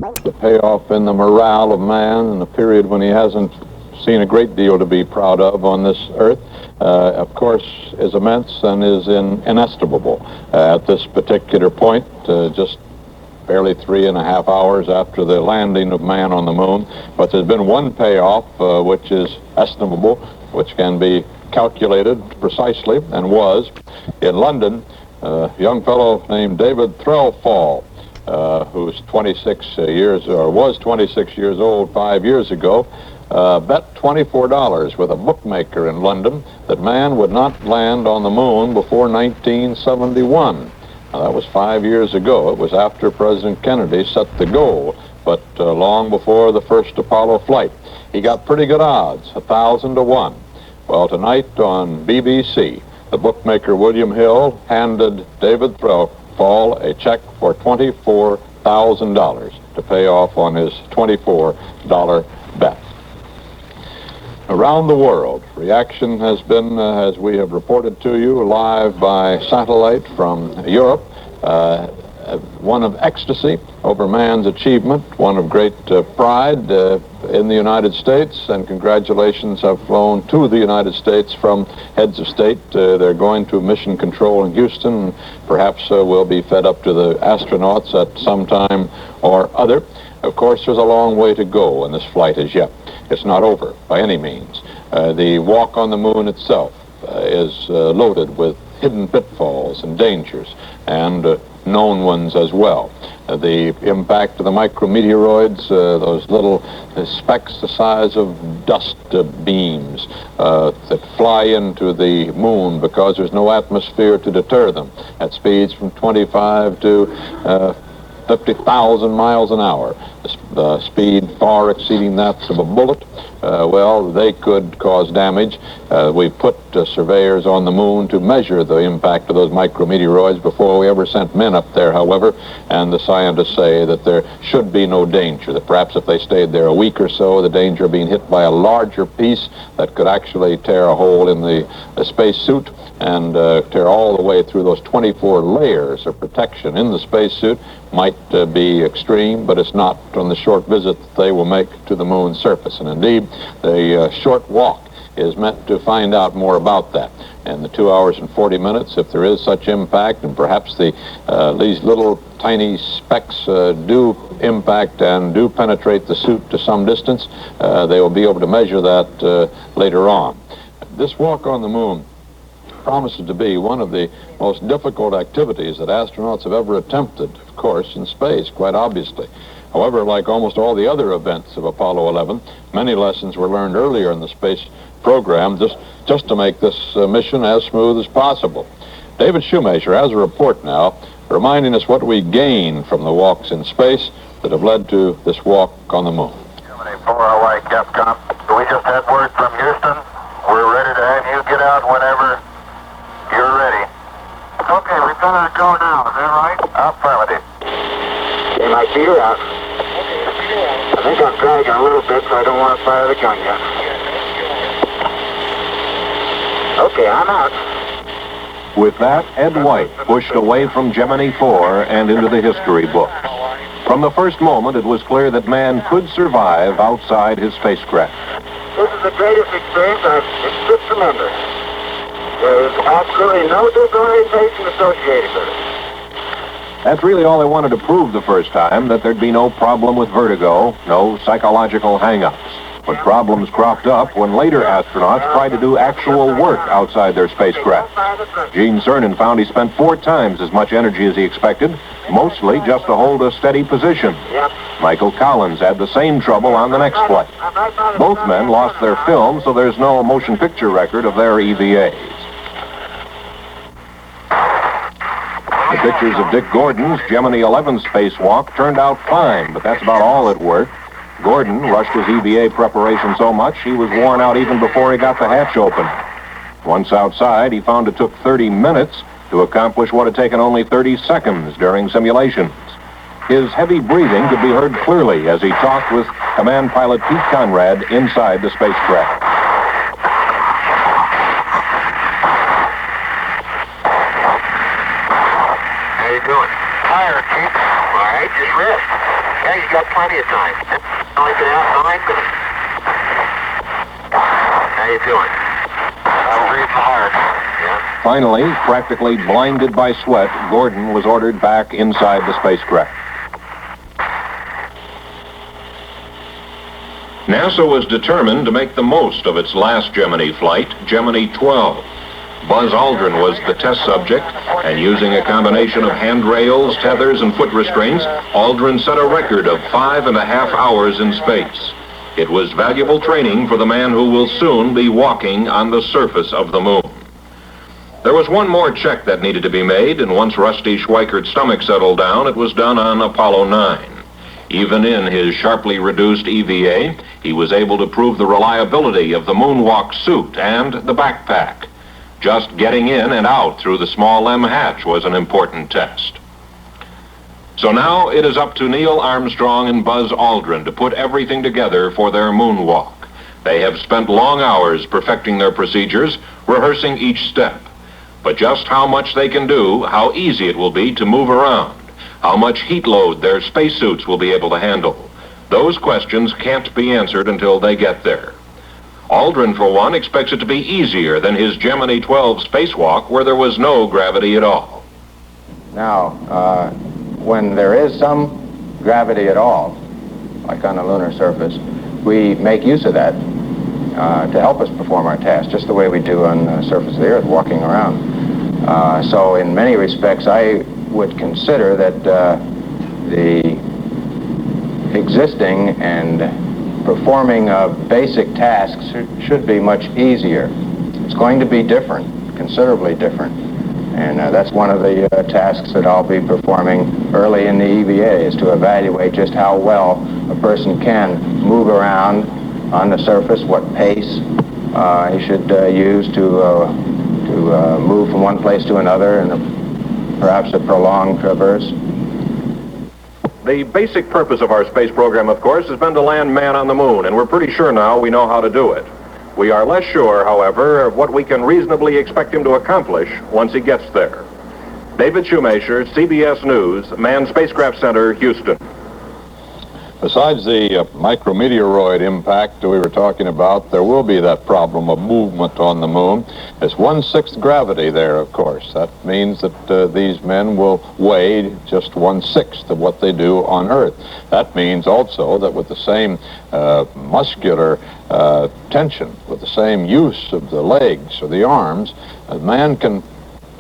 The payoff in the morale of man in a period when he hasn't seen a great deal to be proud of on this earth, of course, is immense and is inestimable. At this particular point, just barely 3.5 hours after the landing of man on the moon. But there's been one payoff which is estimable, which can be calculated precisely, and was in London. A young fellow named David Threlfall, who's 26 years, or was 26 years old 5 years ago, bet $24 with a bookmaker in London that man would not land on the moon before 1971. Now, that was 5 years ago. It was after President Kennedy set the goal, but long before the first Apollo flight. He got pretty good odds, 1,000 to 1. Well, tonight on BBC, the bookmaker William Hill handed David Threlfall a check for $24,000 to pay off on his $24 bet. Around the world, reaction has been, as we have reported to you, live by satellite from Europe, one of ecstasy over man's achievement, one of great pride in the United States, and congratulations have flown to the United States from heads of state. They're going to mission control in Houston, and perhaps will be fed up to the astronauts at some time or other. Of course, there's a long way to go in this flight as yet. It's not over by any means. The walk on the moon itself is loaded with hidden pitfalls and dangers, and known ones as well. The impact of the micrometeoroids, those little specks the size of dust beams that fly into the moon because there's no atmosphere to deter them at speeds from 25 to 50,000 miles an hour, the speed far exceeding that of a bullet. Well, they could cause damage. We've put surveyors on the moon to measure the impact of those micrometeoroids before we ever sent men up there, however, and the scientists say that there should be no danger, that perhaps if they stayed there a week or so, the danger of being hit by a larger piece that could actually tear a hole in the spacesuit and tear all the way through those 24 layers of protection in the spacesuit might be extreme, but it's not on the short visit that they will make to the moon's surface. And indeed, the short walk is meant to find out more about that. And the 2 hours and 40 minutes, if there is such impact, and perhaps these little tiny specks do impact and do penetrate the suit to some distance, they will be able to measure that later on. This walk on the moon promises to be one of the most difficult activities that astronauts have ever attempted, of course, in space, quite obviously. However, like almost all the other events of Apollo 11, many lessons were learned earlier in the space program just to make this mission as smooth as possible. David Shoemaker has a report now reminding us what we gain from the walks in space that have led to this walk on the moon. Germany, 4 Hawaii, Capcom. We just had word from Houston. We're ready to have you get out whenever you're ready. Okay, we've got to go now, is that right? Affirmative. Okay, my feet are out. I think I'm dragging a little bit, so I don't want to fire the gun yet. Okay, I'm out. With that, Ed White pushed away from Gemini 4 and into the history books. From the first moment, it was clear that man could survive outside his spacecraft. This is the greatest experience I've just remembered. There's absolutely no disorientation associated with it. That's really all they wanted to prove the first time, that there'd be no problem with vertigo, no psychological hang-ups. But problems cropped up when later astronauts tried to do actual work outside their spacecraft. Gene Cernan found he spent 4 times as much energy as he expected, mostly just to hold a steady position. Michael Collins had the same trouble on the next flight. Both men lost their film, so there's no motion picture record of their EVAs. The pictures of Dick Gordon's Gemini 11 spacewalk turned out fine, but that's about all that worked. Gordon rushed his EVA preparation so much he was worn out even before he got the hatch open. Once outside, he found it took 30 minutes to accomplish what had taken only 30 seconds during simulations. His heavy breathing could be heard clearly as he talked with command pilot Pete Conrad inside the spacecraft. How you doing? Tired, Chief. All right, just rest. Yeah, you got plenty of time. Only been out 9 minutes. How you doing? I'm breathing hard. Yeah. Finally, practically blinded by sweat, Gordon was ordered back inside the spacecraft. NASA was determined to make the most of its last Gemini flight, Gemini 12. Buzz Aldrin was the test subject, and using a combination of handrails, tethers, and foot restraints, Aldrin set a record of 5.5 hours in space. It was valuable training for the man who will soon be walking on the surface of the moon. There was one more check that needed to be made, and once Rusty Schweikert's stomach settled down, it was done on Apollo 9. Even in his sharply reduced EVA, he was able to prove the reliability of the moonwalk suit and the backpack. Just getting in and out through the small M hatch was an important test. So now it is up to Neil Armstrong and Buzz Aldrin to put everything together for their moonwalk. They have spent long hours perfecting their procedures, rehearsing each step. But just how much they can do, how easy it will be to move around, how much heat load their spacesuits will be able to handle, those questions can't be answered until they get there. Aldrin, for one, expects it to be easier than his Gemini 12 spacewalk, where there was no gravity at all. Now, when there is some gravity at all, like on the lunar surface, we make use of that to help us perform our task, just the way we do on the surface of the Earth, walking around. So in many respects, I would consider that the existing and performing of basic tasks should be much easier. It's going to be different, considerably different. And that's one of the tasks that I'll be performing early in the EVA, is to evaluate just how well a person can move around on the surface, what pace he should use to move from one place to another, and perhaps a prolonged traverse. The basic purpose of our space program, of course, has been to land man on the moon, and we're pretty sure now we know how to do it. We are less sure, however, of what we can reasonably expect him to accomplish once he gets there. David Shoemaker, CBS News, Manned Spacecraft Center, Houston. Besides the micrometeoroid impact we were talking about, there will be that problem of movement on the moon. It's 1/6 gravity there, of course. That means that these men will weigh just 1/6 of what they do on Earth. That means also that with the same muscular tension, with the same use of the legs or the arms, a man can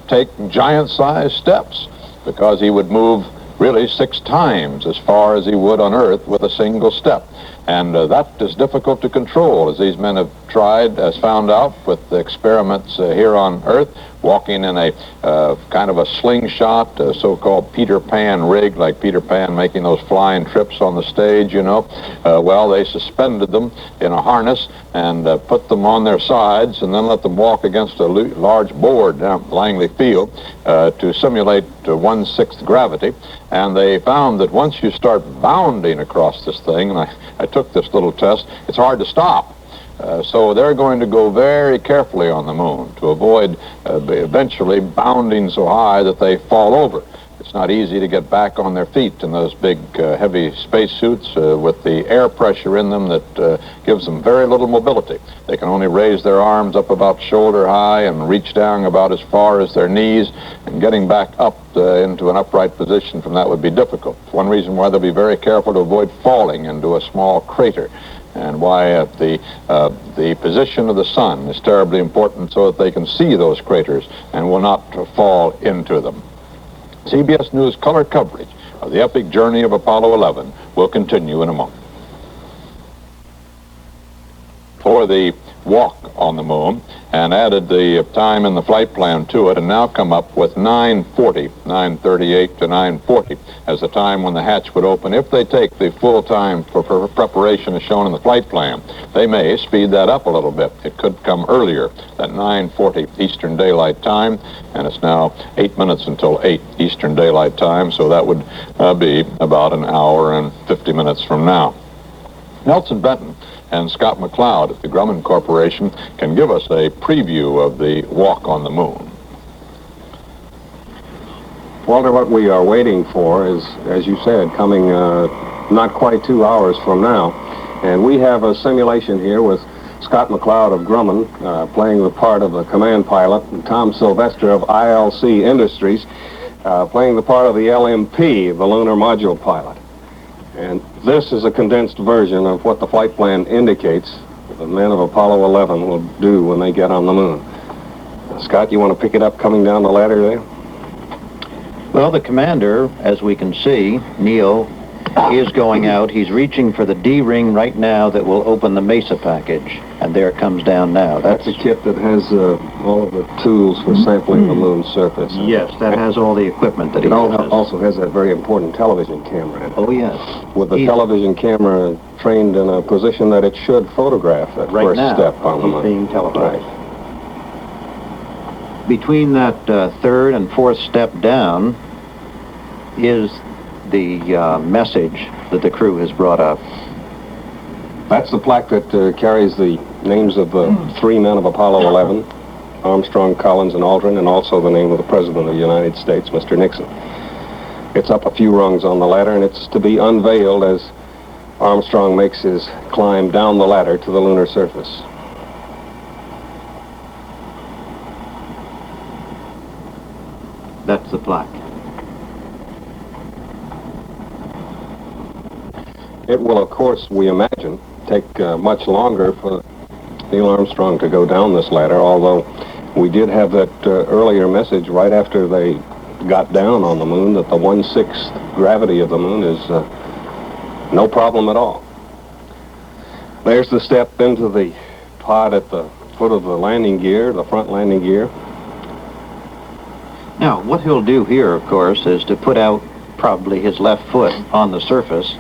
take giant-sized steps, because he would move really 6 times as far as he would on Earth with a single step. And that is difficult to control, as these men have tried, as found out with the experiments here on Earth, walking in a kind of a slingshot, a so-called Peter Pan rig, like Peter Pan making those flying trips on the stage, you know. Well, they suspended them in a harness and put them on their sides, and then let them walk against a large board down at Langley Field to simulate 1/6 gravity. And they found that once you start bounding across this thing, and I took this little test, it's hard to stop. So they're going to go very carefully on the moon to avoid eventually bounding so high that they fall over. It's not easy to get back on their feet in those big, heavy spacesuits with the air pressure in them that gives them very little mobility. They can only raise their arms up about shoulder high and reach down about as far as their knees, and getting back up into an upright position from that would be difficult. It's one reason why they'll be very careful to avoid falling into a small crater, and why the position of the sun is terribly important, so that they can see those craters and will not fall into them. CBS News color coverage of the epic journey of Apollo 11 will continue in a moment. For the walk on the moon, and added the time in the flight plan to it, and now come up with 9:38 to 9:40 as the time when the hatch would open. If they take the full time for preparation as shown in the flight plan, they may speed that up a little bit. It could come earlier, at 9:40 Eastern Daylight Time, and it's now 8 minutes until 8 Eastern Daylight Time, so that would be about an hour and 50 minutes from now. Nelson Benton and Scott McLeod at the Grumman Corporation can give us a preview of the walk on the moon. Walter, what we are waiting for is, as you said, coming not quite 2 hours from now. And we have a simulation here with Scott McLeod of Grumman playing the part of the command pilot, and Tom Sylvester of ILC Industries playing the part of the LMP, the lunar module pilot. And this is a condensed version of what the flight plan indicates the men of Apollo 11 will do when they get on the moon. Scott, you want to pick it up coming down the ladder there? Well, the commander, as we can see, Neil, is going out. He's reaching for the D-ring right now that will open the MESA package. And there it comes down now. That's a kit that has all of the tools for sampling the moon's surface. Yes, that has all the equipment that he It has. also has that very important television camera in it. Oh, yes. With the television camera trained in a position that it should photograph that Right first now, step on the he's moon. being televised. Right. Between that third and fourth step down is the message that the crew has brought up. That's the plaque that carries the names of the 3 men of Apollo 11, Armstrong, Collins, and Aldrin, and also the name of the President of the United States, Mr. Nixon. It's up a few rungs on the ladder, and it's to be unveiled as Armstrong makes his climb down the ladder to the lunar surface. That's the plaque. It will, of course, we imagine, take much longer for Neil Armstrong to go down this ladder, although we did have that earlier message right after they got down on the moon that the 1/6 gravity of the moon is no problem at all. There's the step into the pod at the foot of the landing gear, the front landing gear. Now, what he'll do here, of course, is to put out probably his left foot on the surface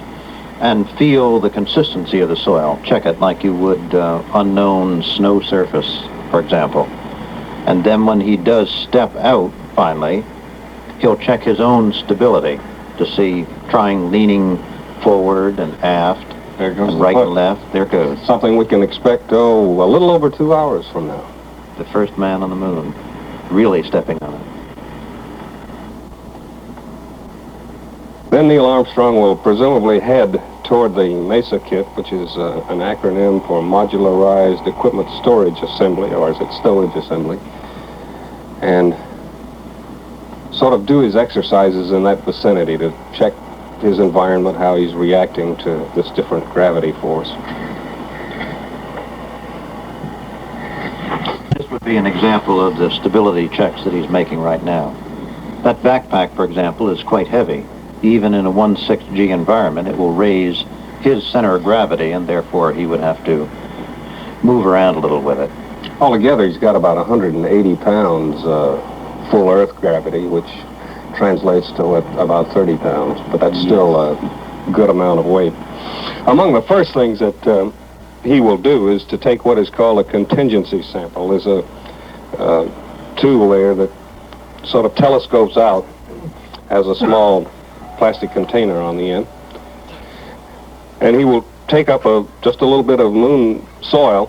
and feel the consistency of the soil. Check it like you would unknown snow surface, for example. And then when he does step out, finally, he'll check his own stability to see, trying leaning forward and aft, There goes and the right foot. and left. There it goes. Something we can expect, a little over 2 hours from now. The first man on the moon, really stepping on it. Then Neil Armstrong will presumably head toward the MESA kit, which is an acronym for Modularized Equipment Storage Assembly, or is it Stowage Assembly, and sort of do his exercises in that vicinity to check his environment, how he's reacting to this different gravity force. This would be an example of the stability checks that he's making right now. That backpack, for example, is quite heavy. Even in a 1/6G environment, it will raise his center of gravity, and therefore he would have to move around a little with it. Altogether, he's got about 180 pounds full Earth gravity, which translates to about 30 pounds, but that's still a good amount of weight. Among the first things that he will do is to take what is called a contingency sample. There's a tool there that sort of telescopes out, has a small plastic container on the end, and he will take up just a little bit of moon soil,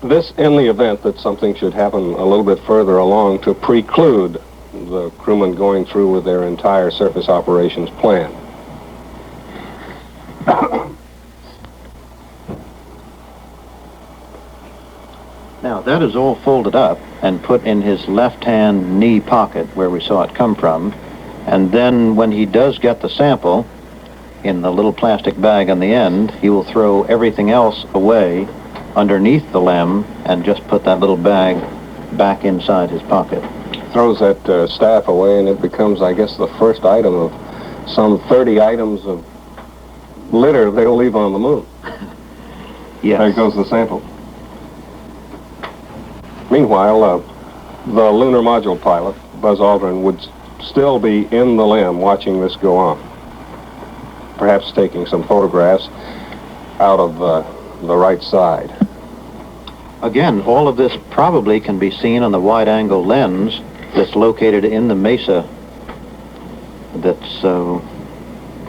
this in the event that something should happen a little bit further along to preclude the crewmen going through with their entire surface operations plan. Now, that is all folded up and put in his left-hand knee pocket where we saw it come from. And then when he does get the sample in the little plastic bag on the end, he will throw everything else away underneath the LEM and just put that little bag back inside his pocket. Throws that staff away, and it becomes, I guess, the first item of some 30 items of litter they'll leave on the moon. Yes. There goes the sample. Meanwhile, the lunar module pilot, Buzz Aldrin, would still be in the LEM watching this go on, perhaps taking some photographs out of the right side. Again, all of this probably can be seen on the wide-angle lens that's located in the MESA that's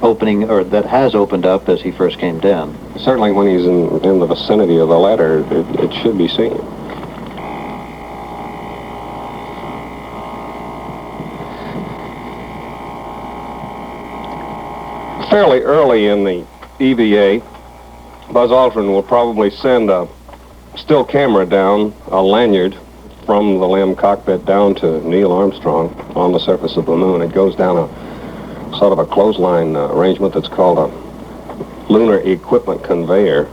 opening, or that has opened up as he first came down. Certainly when he's in the vicinity of the ladder, it should be seen. Fairly early in the EVA, Buzz Aldrin will probably send a still camera down, a lanyard, from the LEM cockpit down to Neil Armstrong on the surface of the moon. It goes down a sort of a clothesline arrangement that's called a lunar equipment conveyor.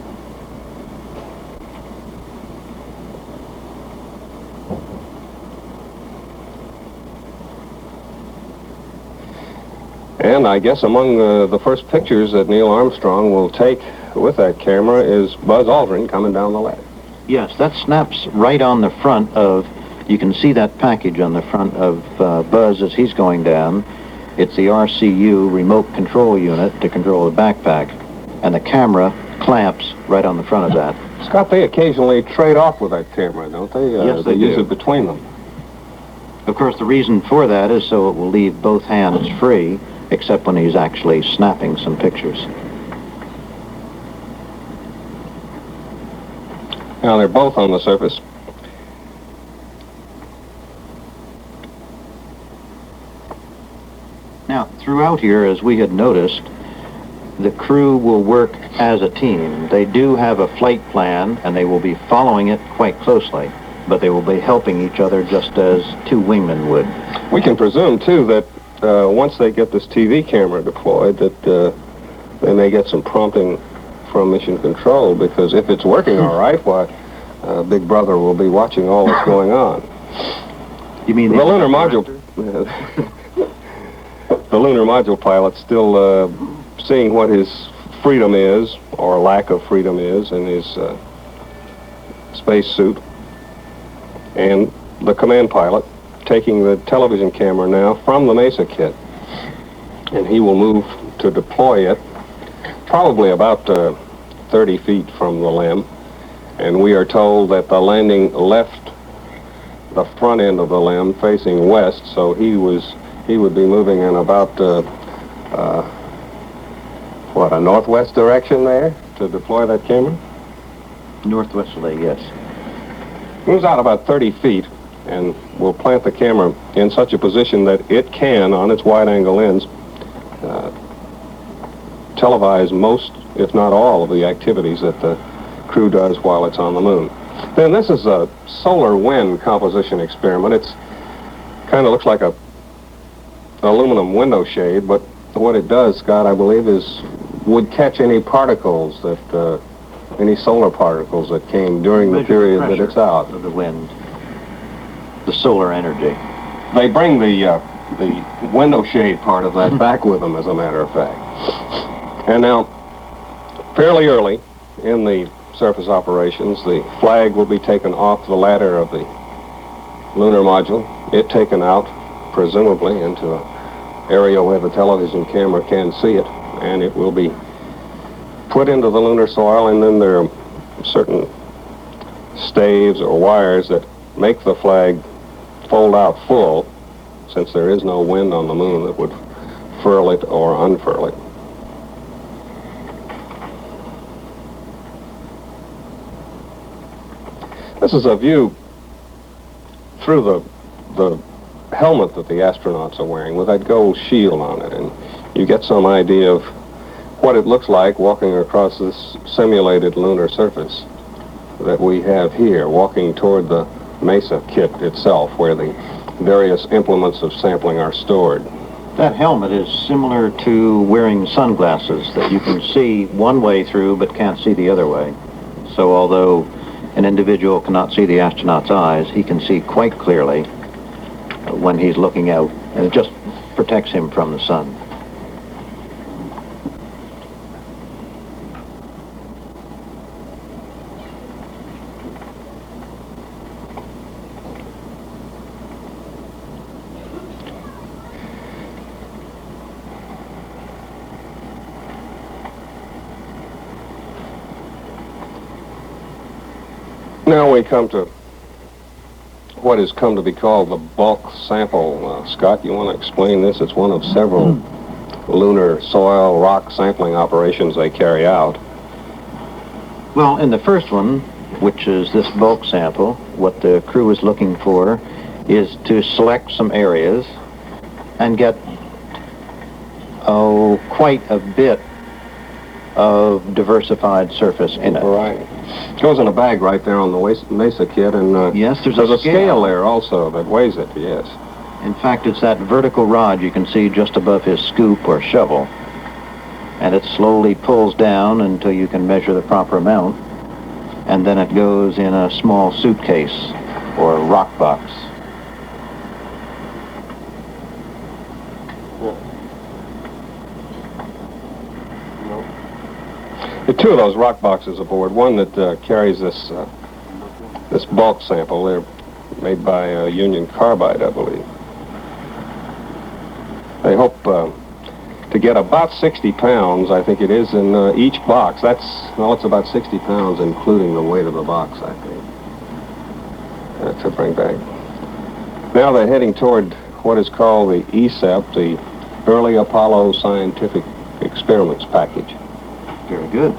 And I guess among the first pictures that Neil Armstrong will take with that camera is Buzz Aldrin coming down the ladder. Yes, that snaps right on the front of, you can see that package on the front of Buzz as he's going down. It's the RCU remote control unit to control the backpack. And the camera clamps right on the front of that. Scott, they occasionally trade off with that camera, don't they? Yes, they use do. it between them. Of course, the reason for that is so it will leave both hands free, except when he's actually snapping some pictures. Now, they're both on the surface. Now, throughout here, as we had noticed, the crew will work as a team. They do have a flight plan, and they will be following it quite closely, but they will be helping each other just as two wingmen would. We can presume, too, that once they get this TV camera deployed, that they may get some prompting from Mission Control, because if it's working all right, why, Big Brother will be watching all that's going on. You mean the lunar module? The lunar module pilot's still seeing what his freedom is, or lack of freedom is, in his space suit, and the command pilot taking the television camera now from the Mesa kit, and he will move to deploy it probably about 30 feet from the LEM, and we are told that the landing left the front end of the LEM facing west, so he would be moving in about a northwest direction there to deploy that camera? Northwesterly, yes. Moves out about 30 feet, and we'll plant the camera in such a position that it can, on its wide-angle lens, televise most, if not all, of the activities that the crew does while it's on the moon. Then this is a solar wind composition experiment. It's kind of looks like a aluminum window shade, but what it does, Scott, I believe, would catch any particles that, any solar particles that came during the period that it's out. Of the wind, the solar energy. They bring the window shade part of that back with them, as a matter of fact. And now, fairly early in the surface operations, the flag will be taken off the ladder of the lunar module, it taken out, presumably, into an area where the television camera can see it, and it will be put into the lunar soil, and then there are certain staves or wires that make the flag fold out full, since there is no wind on the moon that would furl it or unfurl it. This is a view through the helmet that the astronauts are wearing with that gold shield on it, and you get some idea of what it looks like walking across this simulated lunar surface that we have here, walking toward the Mesa kit itself, where the various implements of sampling are stored. That helmet is similar to wearing sunglasses that you can see one way through but can't see the other way. So although an individual cannot see the astronaut's eyes, he can see quite clearly when he's looking out, and it just protects him from the sun. Now we come to what has come to be called the bulk sample. Scott, you want to explain this? It's one of several lunar soil rock sampling operations they carry out. Well, in the first one, which is this bulk sample, what the crew is looking for is to select some areas and get oh, quite a bit of diversified surface in it. Right. It goes in a bag right there on the Mesa kit, and Yes, there's a a scale there also that weighs it, yes. In fact, it's that vertical rod you can see just above his scoop or shovel. And it slowly pulls down until you can measure the proper amount. And then it goes in a small suitcase or rock box. There are two of those rock boxes aboard. One that carries this bulk sample. They're made by Union Carbide, I believe. They hope to get about 60 pounds, I think it is, in each box. It's about 60 pounds, including the weight of the box, I think. To bring back. Now they're heading toward what is called the ESEP, the Early Apollo Scientific Experiments Package. Very good.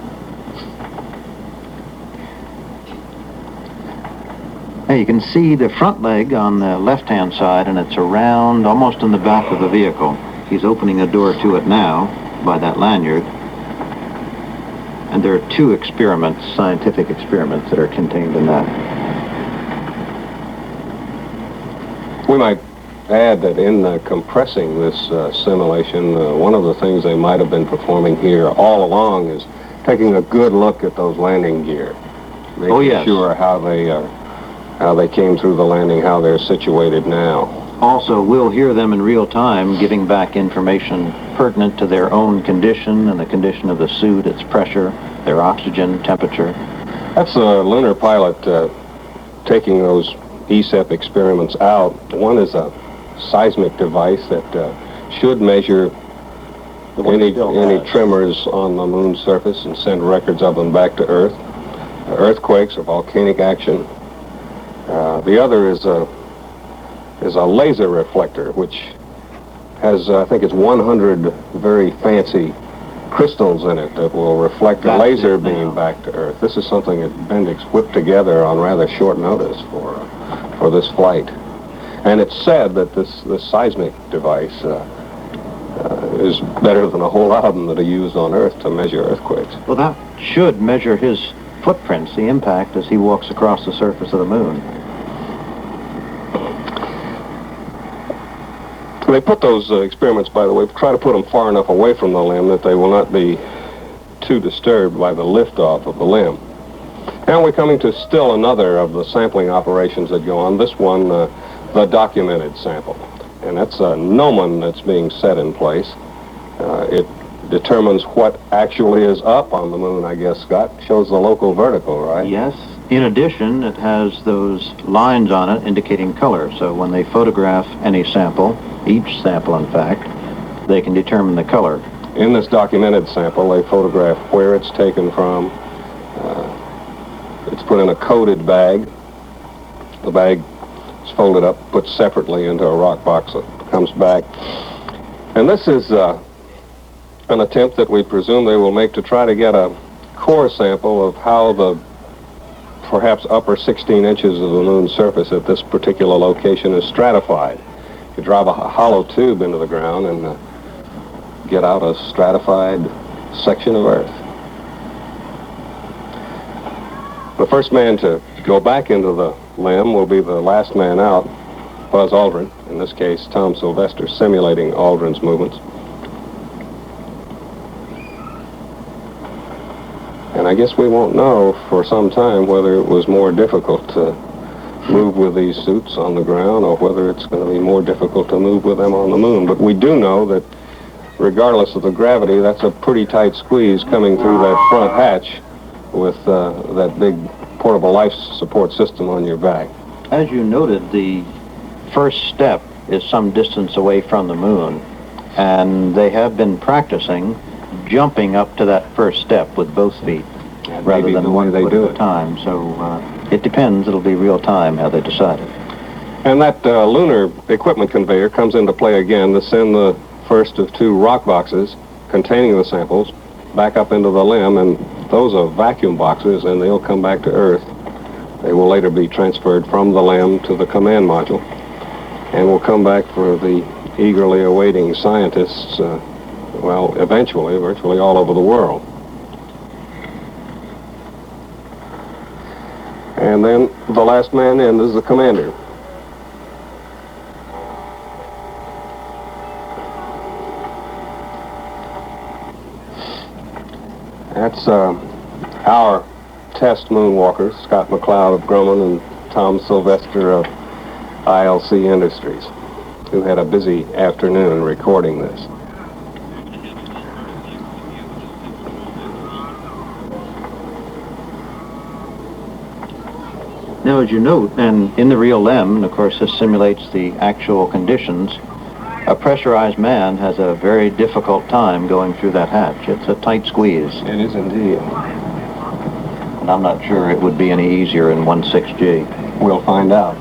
Now you can see the front leg on the left-hand side, and it's around almost in the back of the vehicle. He's opening a door to it now by that lanyard. And there are two experiments, scientific experiments, that are contained in that. We might add that in compressing this simulation, one of the things they might have been performing here all along is taking a good look at those landing gear, making sure how they came through the landing, how they're situated now. Also, we'll hear them in real time giving back information pertinent to their own condition and the condition of the suit, its pressure, their oxygen, temperature. That's a lunar pilot taking those ESEP experiments out. One is a seismic device that should measure any tremors on the moon's surface and send records of them back to Earth. Earthquakes or volcanic action. The other is a laser reflector, which has, I think it's 100 very fancy crystals in it that will reflect a laser beam back to Earth. This is something that Bendix whipped together on rather short notice for this flight. And it's said that this seismic device is better than a whole lot of them that are used on Earth to measure earthquakes. Well, that should measure his footprints, the impact as he walks across the surface of the moon. They put those experiments, by the way, try to put them far enough away from the limb that they will not be too disturbed by the liftoff of the limb. Now we're coming to still another of the sampling operations that go on. This one, the documented sample. And that's a gnomon that's being set in place. It determines what actually is up on the moon, I guess, Scott. Shows the local vertical, right? Yes. In addition, it has those lines on it indicating color. So when they photograph any sample, each sample in fact, they can determine the color. In this documented sample, they photograph where it's taken from. It's put in a coded bag. The bag is folded up, put separately into a rock box that comes back. And this is an attempt that we presume they will make to try to get a core sample of how the perhaps upper 16 inches of the moon's surface at this particular location is stratified. You drive a hollow tube into the ground and get out a stratified section of Earth. The first man to go back into the limb will be the last man out, Buzz Aldrin. In this case, Tom Sylvester simulating Aldrin's movements. And I guess we won't know for some time whether it was more difficult to move with these suits on the ground or whether it's going to be more difficult to move with them on the moon. But we do know that regardless of the gravity, that's a pretty tight squeeze coming through that front hatch with that big portable life support system on your back. As you noted, the first step is some distance away from the moon, and they have been practicing jumping up to that first step with both feet rather than one foot at a time. So it depends. It'll be real time how they decide it. And that lunar equipment conveyor comes into play again to send the first of two rock boxes containing the samples back up into the limb, and those are vacuum boxes, and they'll come back to Earth. They will later be transferred from the limb to the command module, and will come back for the eagerly awaiting scientists well, eventually, virtually all over the world. And then the last man in is the commander. That's our test moonwalkers, Scott McLeod of Grumman and Tom Sylvester of ILC Industries, who had a busy afternoon recording this. Now, as you note, and in the real LEM, and of course this simulates the actual conditions, a pressurized man has a very difficult time going through that hatch. It's a tight squeeze. It is indeed. And I'm not sure it would be any easier in 1.6G. We'll find out.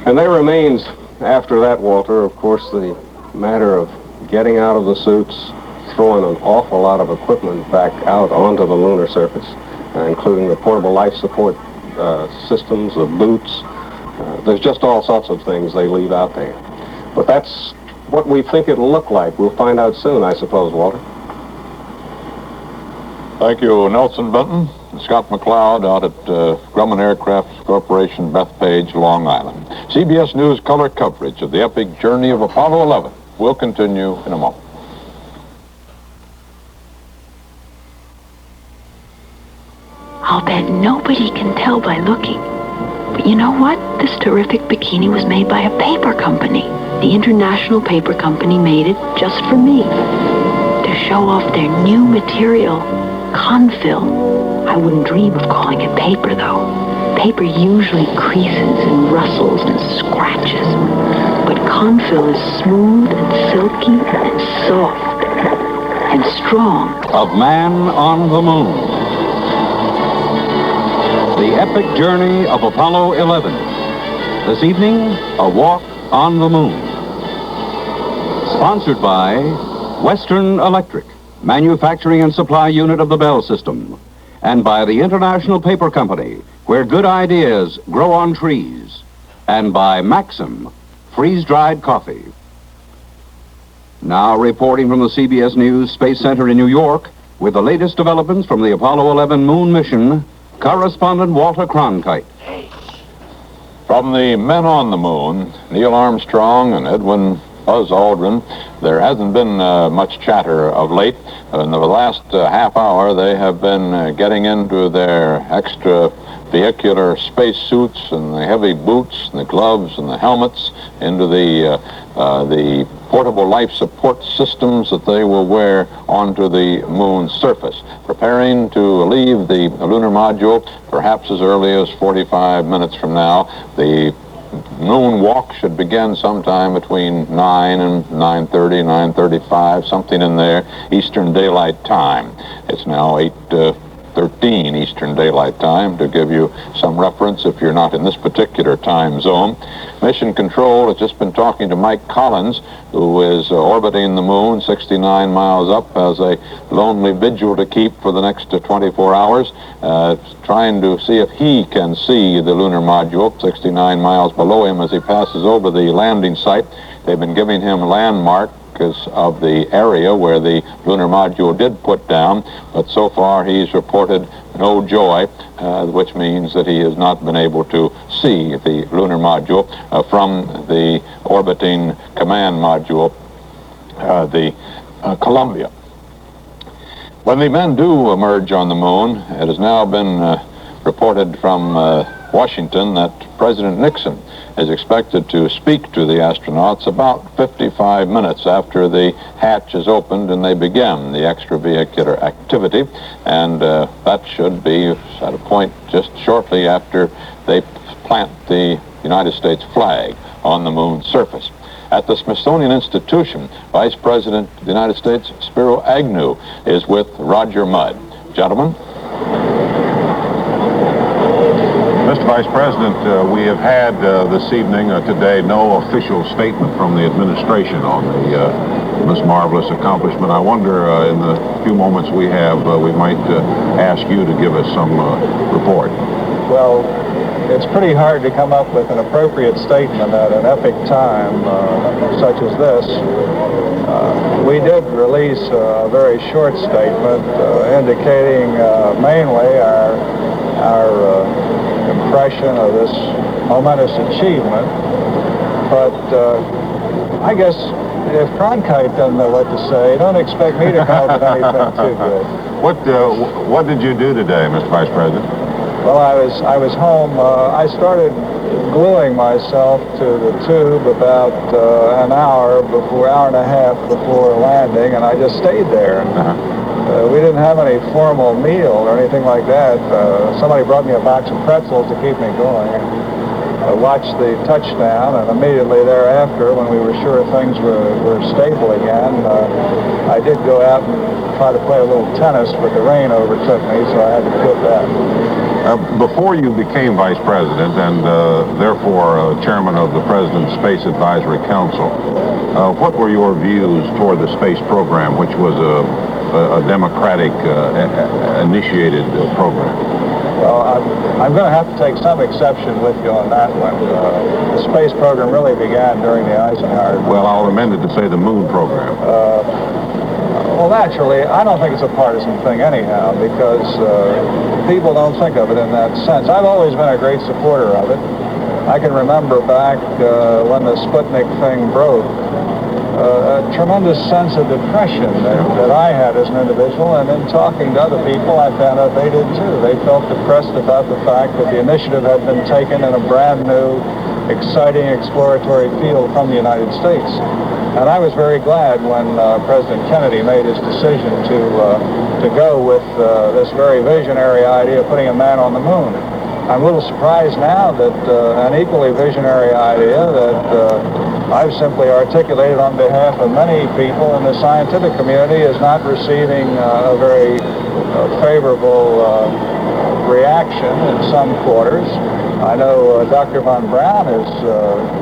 And there remains, after that, Walter, of course, the matter of getting out of the suits, throwing an awful lot of equipment back out onto the lunar surface, including the portable life support systems, the boots. There's just all sorts of things they leave out there. But that's what we think it'll look like. We'll find out soon, I suppose, Walter. Thank you, Nelson Benton. Scott McLeod out at Grumman Aircraft Corporation, Bethpage, Long Island. CBS News color coverage of the epic journey of Apollo 11 will continue in a moment. I'll bet nobody can tell by looking. But you know what? This terrific bikini was made by a paper company. The International Paper Company made it just for me. To show off their new material, Confil. I wouldn't dream of calling it paper, though. Paper usually creases and rustles and scratches. But Confil is smooth and silky and soft and strong. Of Man on the Moon. The epic journey of Apollo 11. This evening, a walk on the moon. Sponsored by Western Electric, manufacturing and supply unit of the Bell System, and by the International Paper Company, where good ideas grow on trees, and by Maxim, freeze-dried coffee. Now reporting from the CBS News Space Center in New York, with the latest developments from the Apollo 11 moon mission, correspondent Walter Cronkite. From the men on the moon, Neil Armstrong and Edwin Buzz Aldrin, there hasn't been much chatter of late. In the last half hour, they have been getting into their extra vehicular space suits and the heavy boots and the gloves and the helmets, into the portable life support systems that they will wear onto the moon's surface, preparing to leave the lunar module perhaps as early as 45 minutes from now. The moon walk should begin sometime between 9 and 9:30, 9:35, something in there, Eastern Daylight Time. It's now 8:13 Eastern Daylight Time, to give you some reference if you're not in this particular time zone. Mission Control has just been talking to Mike Collins, who is orbiting the moon 69 miles up, has a lonely vigil to keep for the next 24 hours, trying to see if he can see the lunar module 69 miles below him as he passes over the landing site. They've been giving him landmarks of the area where the lunar module did put down, but so far he's reported no joy, which means that he has not been able to see the lunar module from the orbiting command module, the Columbia. When the men do emerge on the moon, it has now been reported from Washington that President Nixon is expected to speak to the astronauts about 55 minutes after the hatch is opened and they begin the extravehicular activity, and that should be at a point just shortly after they plant the United States flag on the moon's surface. At the Smithsonian Institution, Vice President of the United States, Spiro Agnew, is with Roger Mudd. Gentlemen. Mr. Vice President, we have had this evening, today, no official statement from the administration on this marvelous accomplishment. I wonder, in the few moments we have, we might ask you to give us some report. Well, it's pretty hard to come up with an appropriate statement at an epic time such as this. We did release a very short statement indicating mainly our impression of this momentous achievement. But I guess if Cronkite doesn't know what to say, don't expect me to come up with anything too good. What did you do today, Mr. Vice President? Well, I was home. I started gluing myself to the tube about an hour and a half before landing, and I just stayed there. We didn't have any formal meal or anything like that. Somebody brought me a box of pretzels to keep me going. I watched the touchdown, and immediately thereafter, when we were sure things were stable again, I did go out and try to play a little tennis, but the rain overtook me, so I had to quit that. Before you became Vice President and therefore Chairman of the President's Space Advisory Council, what were your views toward the space program, which was a democratic initiated program? Well, I'm going to have to take some exception with you on that one. The space program really began during the Eisenhower. Well, I'll amend it to say the moon program. Well, naturally, I don't think it's a partisan thing anyhow, because people don't think of it in that sense. I've always been a great supporter of it. I can remember back when the Sputnik thing broke, a tremendous sense of depression that I had as an individual, and in talking to other people, I found out they did too. They felt depressed about the fact that the initiative had been taken in a brand new, exciting exploratory field from the United States. And I was very glad when President Kennedy made his decision to go with this very visionary idea of putting a man on the moon. I'm a little surprised now that an equally visionary idea that I've simply articulated on behalf of many people in the scientific community is not receiving a very favorable reaction in some quarters. I know Dr. von Braun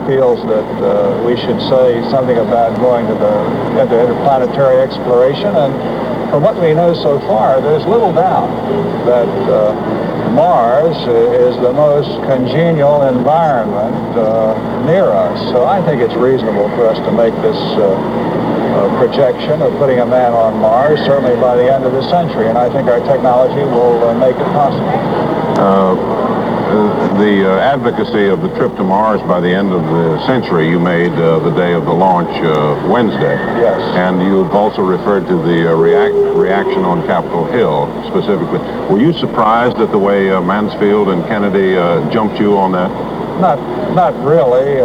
feels that we should say something about going into interplanetary exploration, and from what we know so far, there's little doubt that Mars is the most congenial environment near us. So I think it's reasonable for us to make this projection of putting a man on Mars, certainly by the end of the century, and I think our technology will make it possible. The advocacy of the trip to Mars by the end of the century you made the day of the launch Wednesday. Yes. And you've also referred to the reaction on Capitol Hill specifically. Were you surprised at the way Mansfield and Kennedy jumped you on that? Not really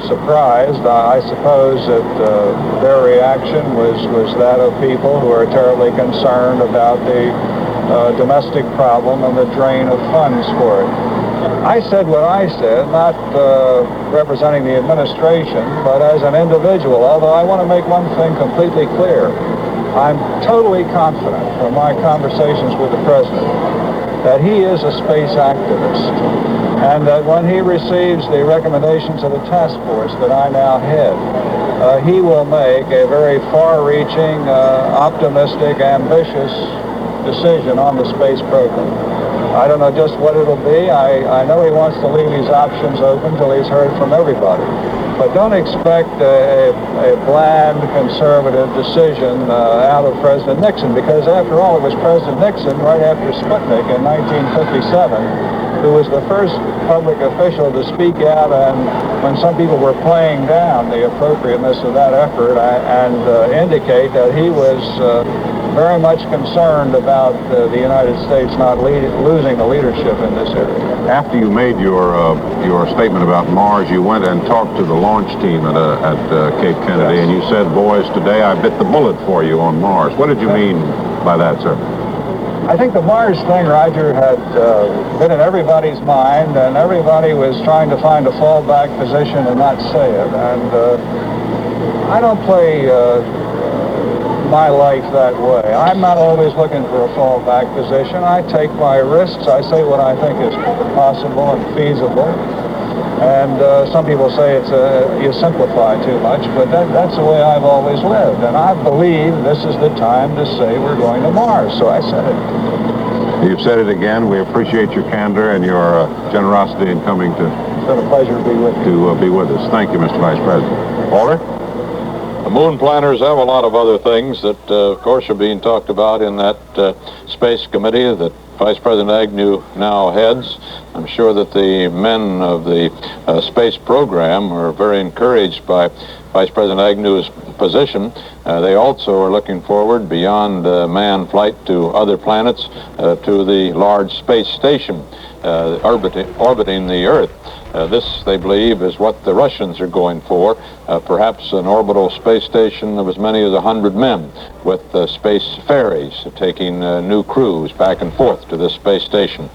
surprised. I suppose that their reaction was that of people who are terribly concerned about the domestic problem and the drain of funds for it. I said what I said, not representing the administration, but as an individual, although I want to make one thing completely clear. I'm totally confident from my conversations with the President that he is a space activist, and that when he receives the recommendations of the task force that I now head, he will make a very far-reaching, optimistic, ambitious decision on the space program. I don't know just what it'll be. I know he wants to leave these options open till he's heard from everybody. But don't expect a bland, conservative decision out of President Nixon, because after all, it was President Nixon, right after Sputnik in 1957, who was the first public official to speak out, and when some people were playing down the appropriateness of that effort, and indicate that he was very much concerned about the United States not losing the leadership in this area. After you made your statement about Mars, you went and talked to the launch team at Cape Kennedy, yes. And you said, boys, today I bit the bullet for you on Mars. What did you mean by that, sir? I think the Mars thing, Roger, had been in everybody's mind, and everybody was trying to find a fallback position and not say it. And I don't play my life that way. I'm not always looking for a fallback position. I take my risks. I say what I think is possible and feasible. And some people say you simplify too much, but that's the way I've always lived. And I believe this is the time to say we're going to Mars, so I said it. You've said it again. We appreciate your candor and your generosity in coming It's been a pleasure to be with you. us. Thank you, Mr. Vice President. Walter? The moon planners have a lot of other things that, of course, are being talked about in that space committee that Vice President Agnew now heads. I'm sure that the men of the space program are very encouraged by Vice President Agnew's position. They also are looking forward beyond manned flight to other planets to the large space station orbiting the Earth. This, they believe, is what the Russians are going for, perhaps an orbital space station of as many as 100 men with space ferries taking new crews back and forth to this space station.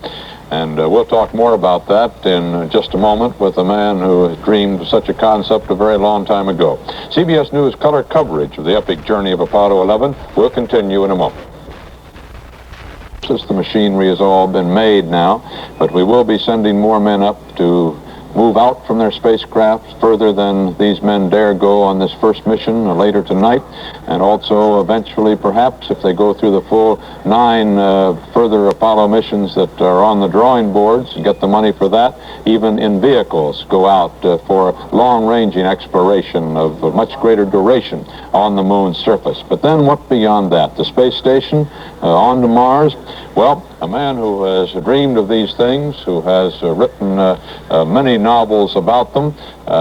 And we'll talk more about that in just a moment with a man who dreamed of such a concept a very long time ago. CBS News color coverage of the epic journey of Apollo 11 will continue in a moment. Since the machinery has all been made now, but we will be sending more men up to move out from their spacecraft further than these men dare go on this first mission later tonight, and also eventually, perhaps, if they go through the full 9 further Apollo missions that are on the drawing boards, get the money for that, even in vehicles, go out for long-ranging exploration of much greater duration on the moon's surface. But then what beyond that? The space station, on to Mars? Well, a man who has dreamed of these things, who has written many novels about them,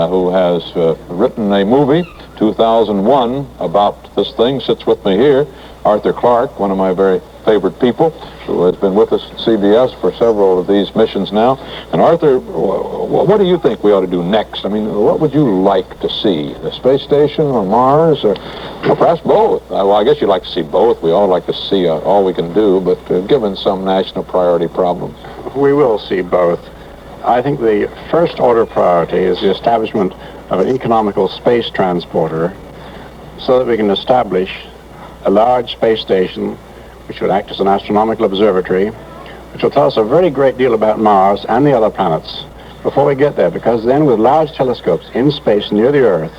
who has written a movie, 2001, about this thing, sits with me here. Arthur Clarke, one of my very favorite people, who has been with us at CBS for several of these missions now. And Arthur, what do you think we ought to do next? I mean, what would you like to see? The space station or Mars, or perhaps both? Well, I guess you'd like to see both. We all like to see all we can do, but given some national priority problems. We will see both. I think the first order priority is the establishment of an economical space transporter so that we can establish a large space station which would act as an astronomical observatory, which will tell us a very great deal about Mars and the other planets before we get there, because then with large telescopes in space near the Earth,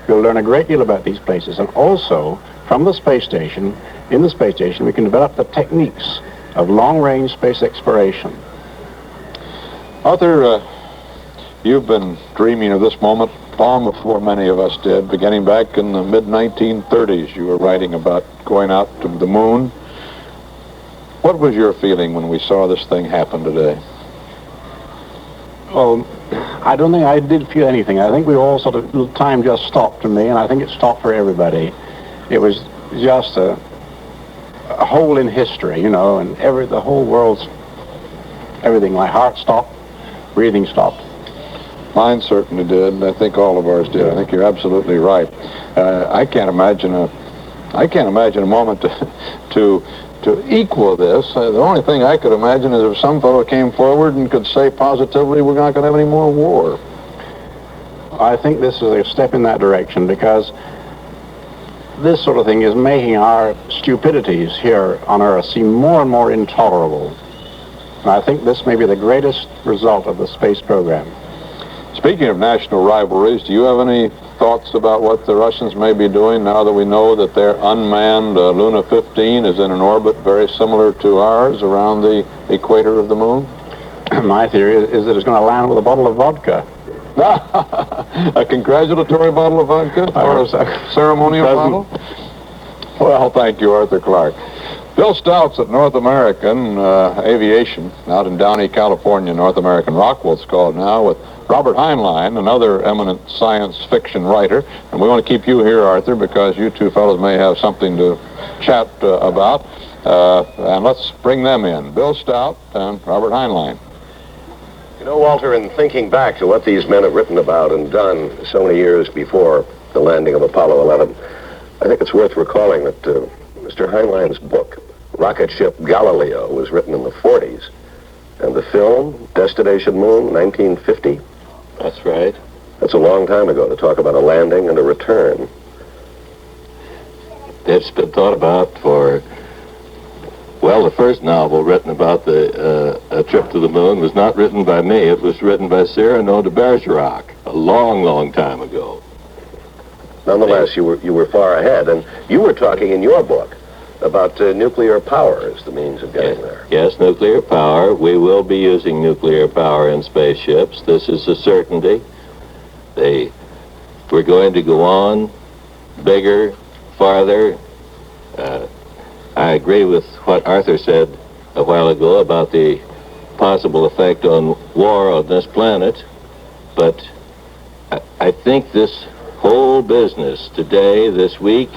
we'll learn a great deal about these places. And also, from the space station, in the space station, we can develop the techniques of long-range space exploration. Arthur, you've been dreaming of this moment long before many of us did. Beginning back in the mid-1930s, you were writing about going out to the moon. What was your feeling when we saw this thing happen today? Well, I don't think I did feel anything. I think we all sort of, time just stopped for me, and I think it stopped for everybody. It was just a hole in history, you know, and the whole world's, everything, my heart stopped, breathing stopped. Mine certainly did, and I think all of ours did. I think you're absolutely right. I can't imagine a moment to equal this. The only thing I could imagine is if some fellow came forward and could say positively we're not going to have any more war. I think this is a step in that direction, because this sort of thing is making our stupidities here on Earth seem more and more intolerable. And I think this may be the greatest result of the space program. Speaking of national rivalries, do you have any thoughts about what the Russians may be doing now that we know that their unmanned Luna 15 is in an orbit very similar to ours around the equator of the moon? My theory is that it's going to land with a bottle of vodka. A congratulatory bottle of vodka? Or a ceremonial bottle? Well, thank you, Arthur Clarke. Bill Stout's at North American Aviation out in Downey, California, North American Rockwell it's called now, with Robert Heinlein, another eminent science fiction writer. And we want to keep you here, Arthur, because you two fellows may have something to chat about. And let's bring them in. Bill Stout and Robert Heinlein. You know, Walter, in thinking back to what these men have written about and done so many years before the landing of Apollo 11, I think it's worth recalling that Mr. Heinlein's book, Rocket Ship Galileo, was written in the 40s. And the film, Destination Moon, 1950? That's right. That's a long time ago to talk about a landing and a return. It's been thought about for, well, the first novel written about a trip to the moon was not written by me. It was written by Cyrano de Bergerac a long, long time ago. Nonetheless, you were far ahead, and you were talking in your book about nuclear power as the means of getting there. Yes, nuclear power. We will be using nuclear power in spaceships. This is a certainty. We're going to go on bigger, farther. I agree with what Arthur said a while ago about the possible effect on war on this planet, but I think this whole business today, this week,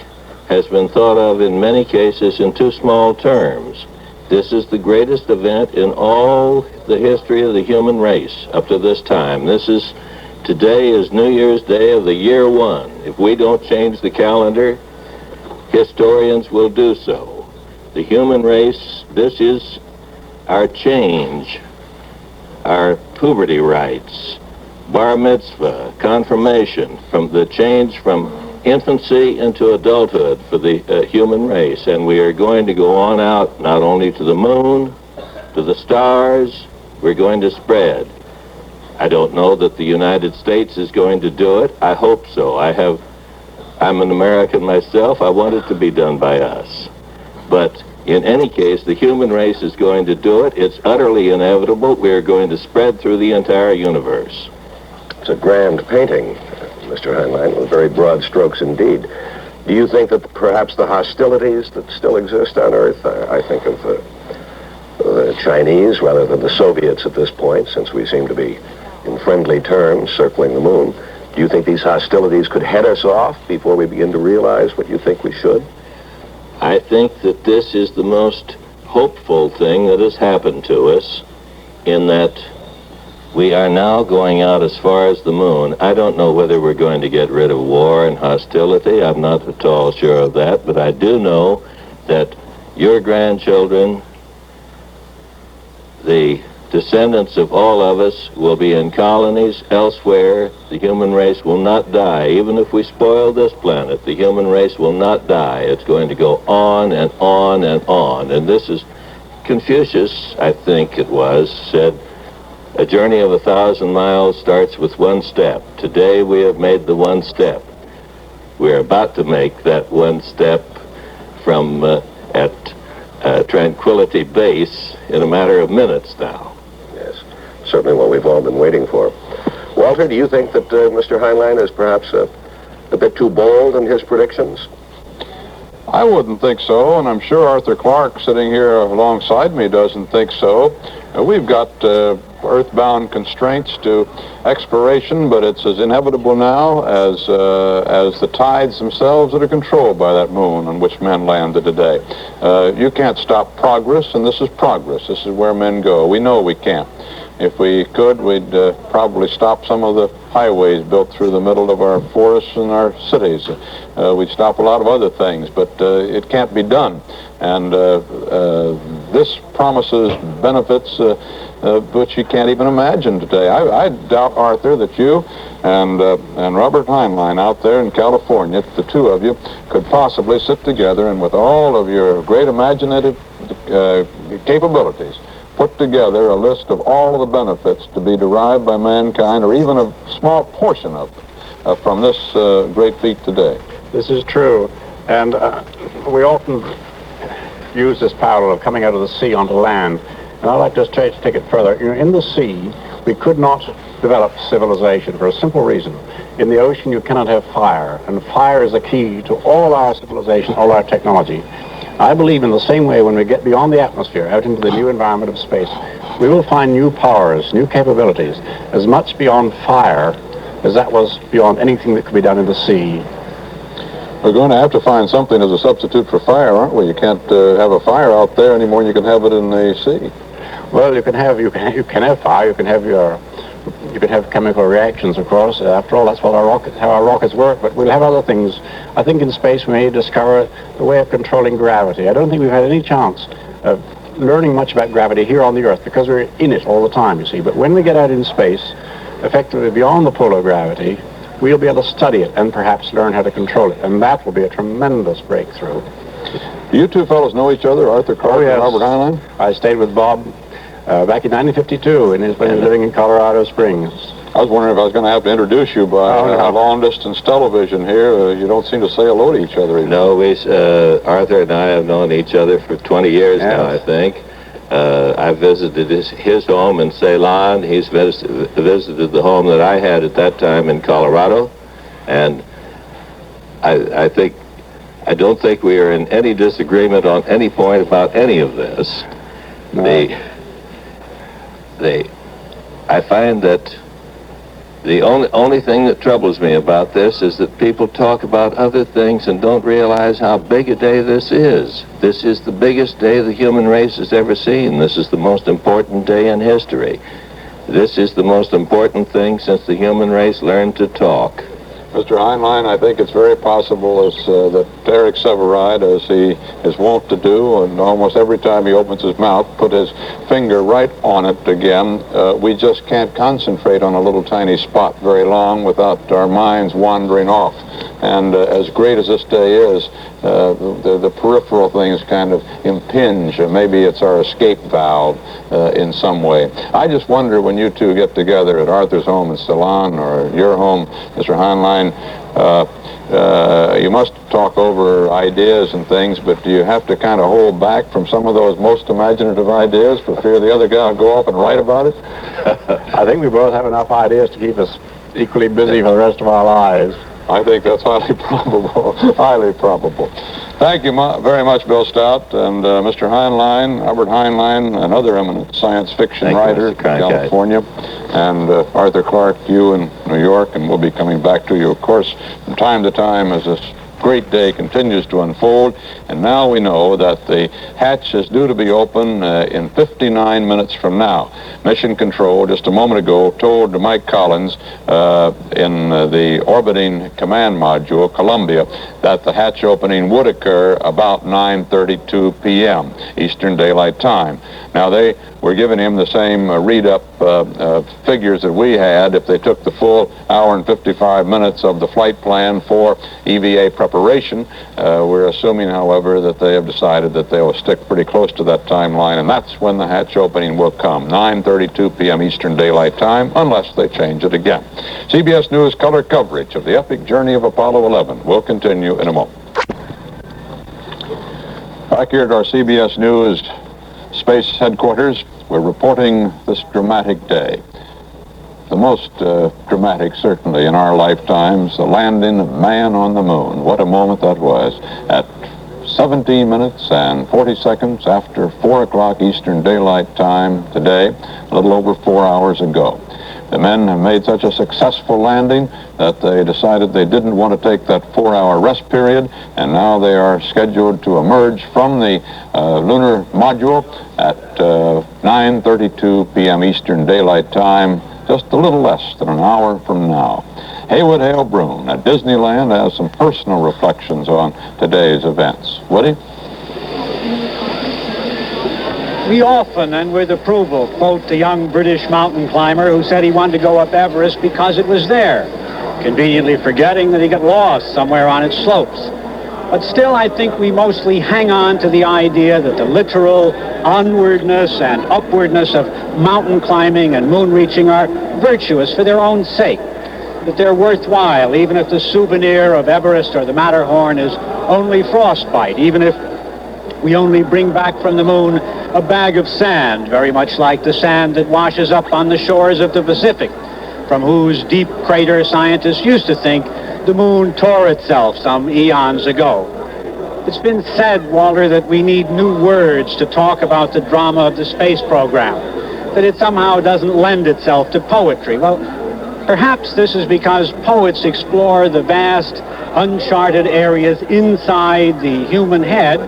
has been thought of in many cases in too small terms. This is the greatest event in all the history of the human race up to this time. Today is New Year's Day of the year one. If we don't change the calendar, historians will do so. The human race, this is our change, our puberty rites, bar mitzvah, confirmation, from the change from infancy into adulthood for the human race. And we are going to go on out not only to the moon, to the stars, we're going to spread. I don't know that the United States is going to do it. I hope so. I'm an American myself. I want it to be done by us. But in any case, the human race is going to do it. It's utterly inevitable. We're going to spread through the entire universe. It's a grand painting, Mr. Heinlein, with very broad strokes indeed. Do you think that perhaps the hostilities that still exist on Earth, I think of the Chinese rather than the Soviets at this point, since we seem to be in friendly terms circling the moon, do you think these hostilities could head us off before we begin to realize what you think we should? I think that this is the most hopeful thing that has happened to us, in that we are now going out as far as the moon. I don't know whether we're going to get rid of war and hostility. I'm not at all sure of that, but I do know that your grandchildren, the descendants of all of us, will be in colonies elsewhere. The human race will not die. Even if we spoil this planet, the human race will not die. It's going to go on and on and on. And this is, Confucius, I think it was, said, a journey of 1,000 miles starts with one step. Today we have made the one step. We're about to make that one step from Tranquility Base in a matter of minutes now. Yes, certainly what we've all been waiting for. Walter, do you think that Mr. Heinlein is perhaps a bit too bold in his predictions? I wouldn't think so, and I'm sure Arthur Clarke, sitting here alongside me, doesn't think so. We've got earthbound constraints to exploration, but it's as inevitable now as the tides themselves that are controlled by that moon on which men landed today. You can't stop progress, and this is progress. This is where men go. We know we can't. If we could, we'd probably stop some of the highways built through the middle of our forests and our cities. We'd stop a lot of other things, but it can't be done. And this promises benefits which you can't even imagine today. I doubt, Arthur, that you and Robert Heinlein out there in California, the two of you, could possibly sit together and with all of your great imaginative capabilities, put together a list of all the benefits to be derived by mankind, or even a small portion of them, from this great feat today. This is true, and we often use this parallel of coming out of the sea onto land, and I'd like to take it further. You know, in the sea, we could not develop civilization for a simple reason. In the ocean, you cannot have fire, and fire is the key to all our civilization, all our technology. I believe in the same way, when we get beyond the atmosphere, out into the new environment of space, we will find new powers, new capabilities, as much beyond fire as that was beyond anything that could be done in the sea. We're going to have to find something as a substitute for fire, aren't we? You can't have a fire out there anymore, and you can have it in the sea. Well, you can have fire, you can have chemical reactions, of course. After all, that's what how our rockets work, but we'll have other things. I think in space we may discover the way of controlling gravity. I don't think we've had any chance of learning much about gravity here on the Earth, because we're in it all the time, you see. But when we get out in space, effectively beyond the pull of gravity, we'll be able to study it and perhaps learn how to control it, and that will be a tremendous breakthrough. You two fellows know each other, Arthur Clarke and Robert Heinlein? I stayed with Bob back in 1952 when he was living in Colorado Springs. I was wondering if I was going to have to introduce you by long-distance television here. You don't seem to say hello to each other. No, Arthur and I have known each other for 20 years now, I think. I visited his home in Ceylon. He's visited the home that I had at that time in Colorado. And I don't think we are in any disagreement on any point about any of this. No. I find that the only thing that troubles me about this is that people talk about other things and don't realize how big a day this is. This is the biggest day the human race has ever seen. This is the most important day in history. This is the most important thing since the human race learned to talk. Mr. Heinlein, I think it's very possible that Eric Sevareid, as he is wont to do, and almost every time he opens his mouth, put his finger right on it again. We just can't concentrate on a little tiny spot very long without our minds wandering off. And as great as this day is, the peripheral things kind of impinge. Maybe it's our escape valve in some way. I just wonder, when you two get together at Arthur's home in Ceylon or your home, Mr. Heinlein, you must talk over ideas and things, but do you have to kind of hold back from some of those most imaginative ideas for fear the other guy will go off and write about it? I think we both have enough ideas to keep us equally busy for the rest of our lives. I think that's highly probable, highly probable. Thank you very much, Bill Stout, and Mr. Heinlein, Albert Heinlein, another eminent science fiction writer from California, and Arthur Clarke, you in New York, and we'll be coming back to you, of course, from time to time as this great day continues to unfold. And now we know that the hatch is due to be open in 59 minutes from now. Mission Control, just a moment ago, told Mike Collins in the orbiting command module, Columbia, that the hatch opening would occur about 9:32 p.m. Eastern Daylight Time. Now, they were giving him the same read-up figures that we had if they took the full hour and 55 minutes of the flight plan for EVA preparation. We're assuming, however, that they have decided that they will stick pretty close to that timeline, and that's when the hatch opening will come, 9:32 p.m. Eastern Daylight Time, unless they change it again. CBS News color coverage of the epic journey of Apollo 11 will continue in a moment. Back here at our CBS News Space Headquarters, we're reporting this dramatic day. The most dramatic, certainly, in our lifetimes, the landing of man on the moon. What a moment that was. At 17 minutes and 40 seconds after 4 o'clock Eastern Daylight Time today, a little over 4 hours ago. The men have made such a successful landing that they decided they didn't want to take that 4-hour rest period, and now they are scheduled to emerge from the lunar module at 9:32 p.m. Eastern Daylight Time, just a little less than an hour from now. Haywood Hale Broun at Disneyland has some personal reflections on today's events. Woody? We often, and with approval, quote the young British mountain climber who said he wanted to go up Everest because it was there, conveniently forgetting that he got lost somewhere on its slopes. But still, I think we mostly hang on to the idea that the literal onwardness and upwardness of mountain climbing and moon reaching are virtuous for their own sake, that they're worthwhile, even if the souvenir of Everest or the Matterhorn is only frostbite, even if we only bring back from the moon a bag of sand, very much like the sand that washes up on the shores of the Pacific, from whose deep crater scientists used to think the moon tore itself some eons ago. It's been said, Walter, that we need new words to talk about the drama of the space program, that it somehow doesn't lend itself to poetry. Well, perhaps this is because poets explore the vast, uncharted areas inside the human head,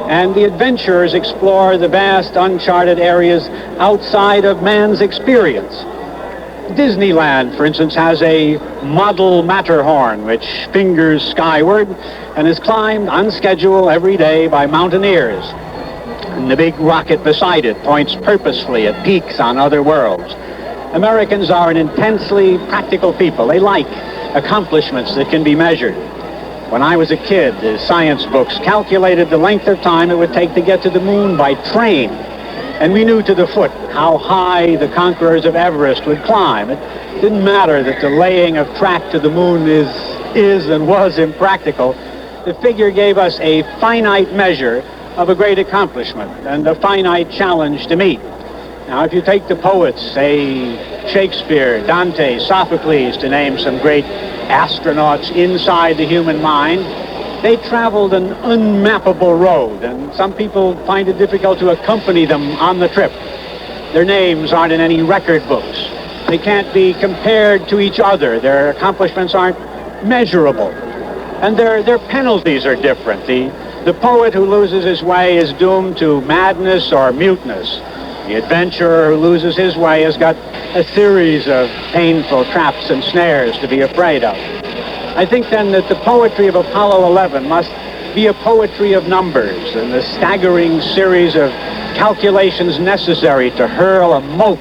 and the adventurers explore the vast, uncharted areas outside of man's experience. Disneyland, for instance, has a model Matterhorn which fingers skyward and is climbed on schedule every day by mountaineers. And the big rocket beside it points purposefully at peaks on other worlds. Americans are an intensely practical people. They like accomplishments that can be measured. When I was a kid, the science books calculated the length of time it would take to get to the moon by train. And we knew to the foot how high the conquerors of Everest would climb. didn't matter that the laying of track to the moon is and was impractical. The figure gave us a finite measure of a great accomplishment and a finite challenge to meet. Now, if you take the poets, say Shakespeare, Dante, Sophocles, to name some great astronauts inside the human mind, they traveled an unmappable road, and some people find it difficult to accompany them on the trip. Their names aren't in any record books. They can't be compared to each other. Their accomplishments aren't measurable. And their penalties are different. The poet who loses his way is doomed to madness or muteness. The adventurer who loses his way has got a series of painful traps and snares to be afraid of. I think then that the poetry of Apollo 11 must be a poetry of numbers and the staggering series of calculations necessary to hurl a mote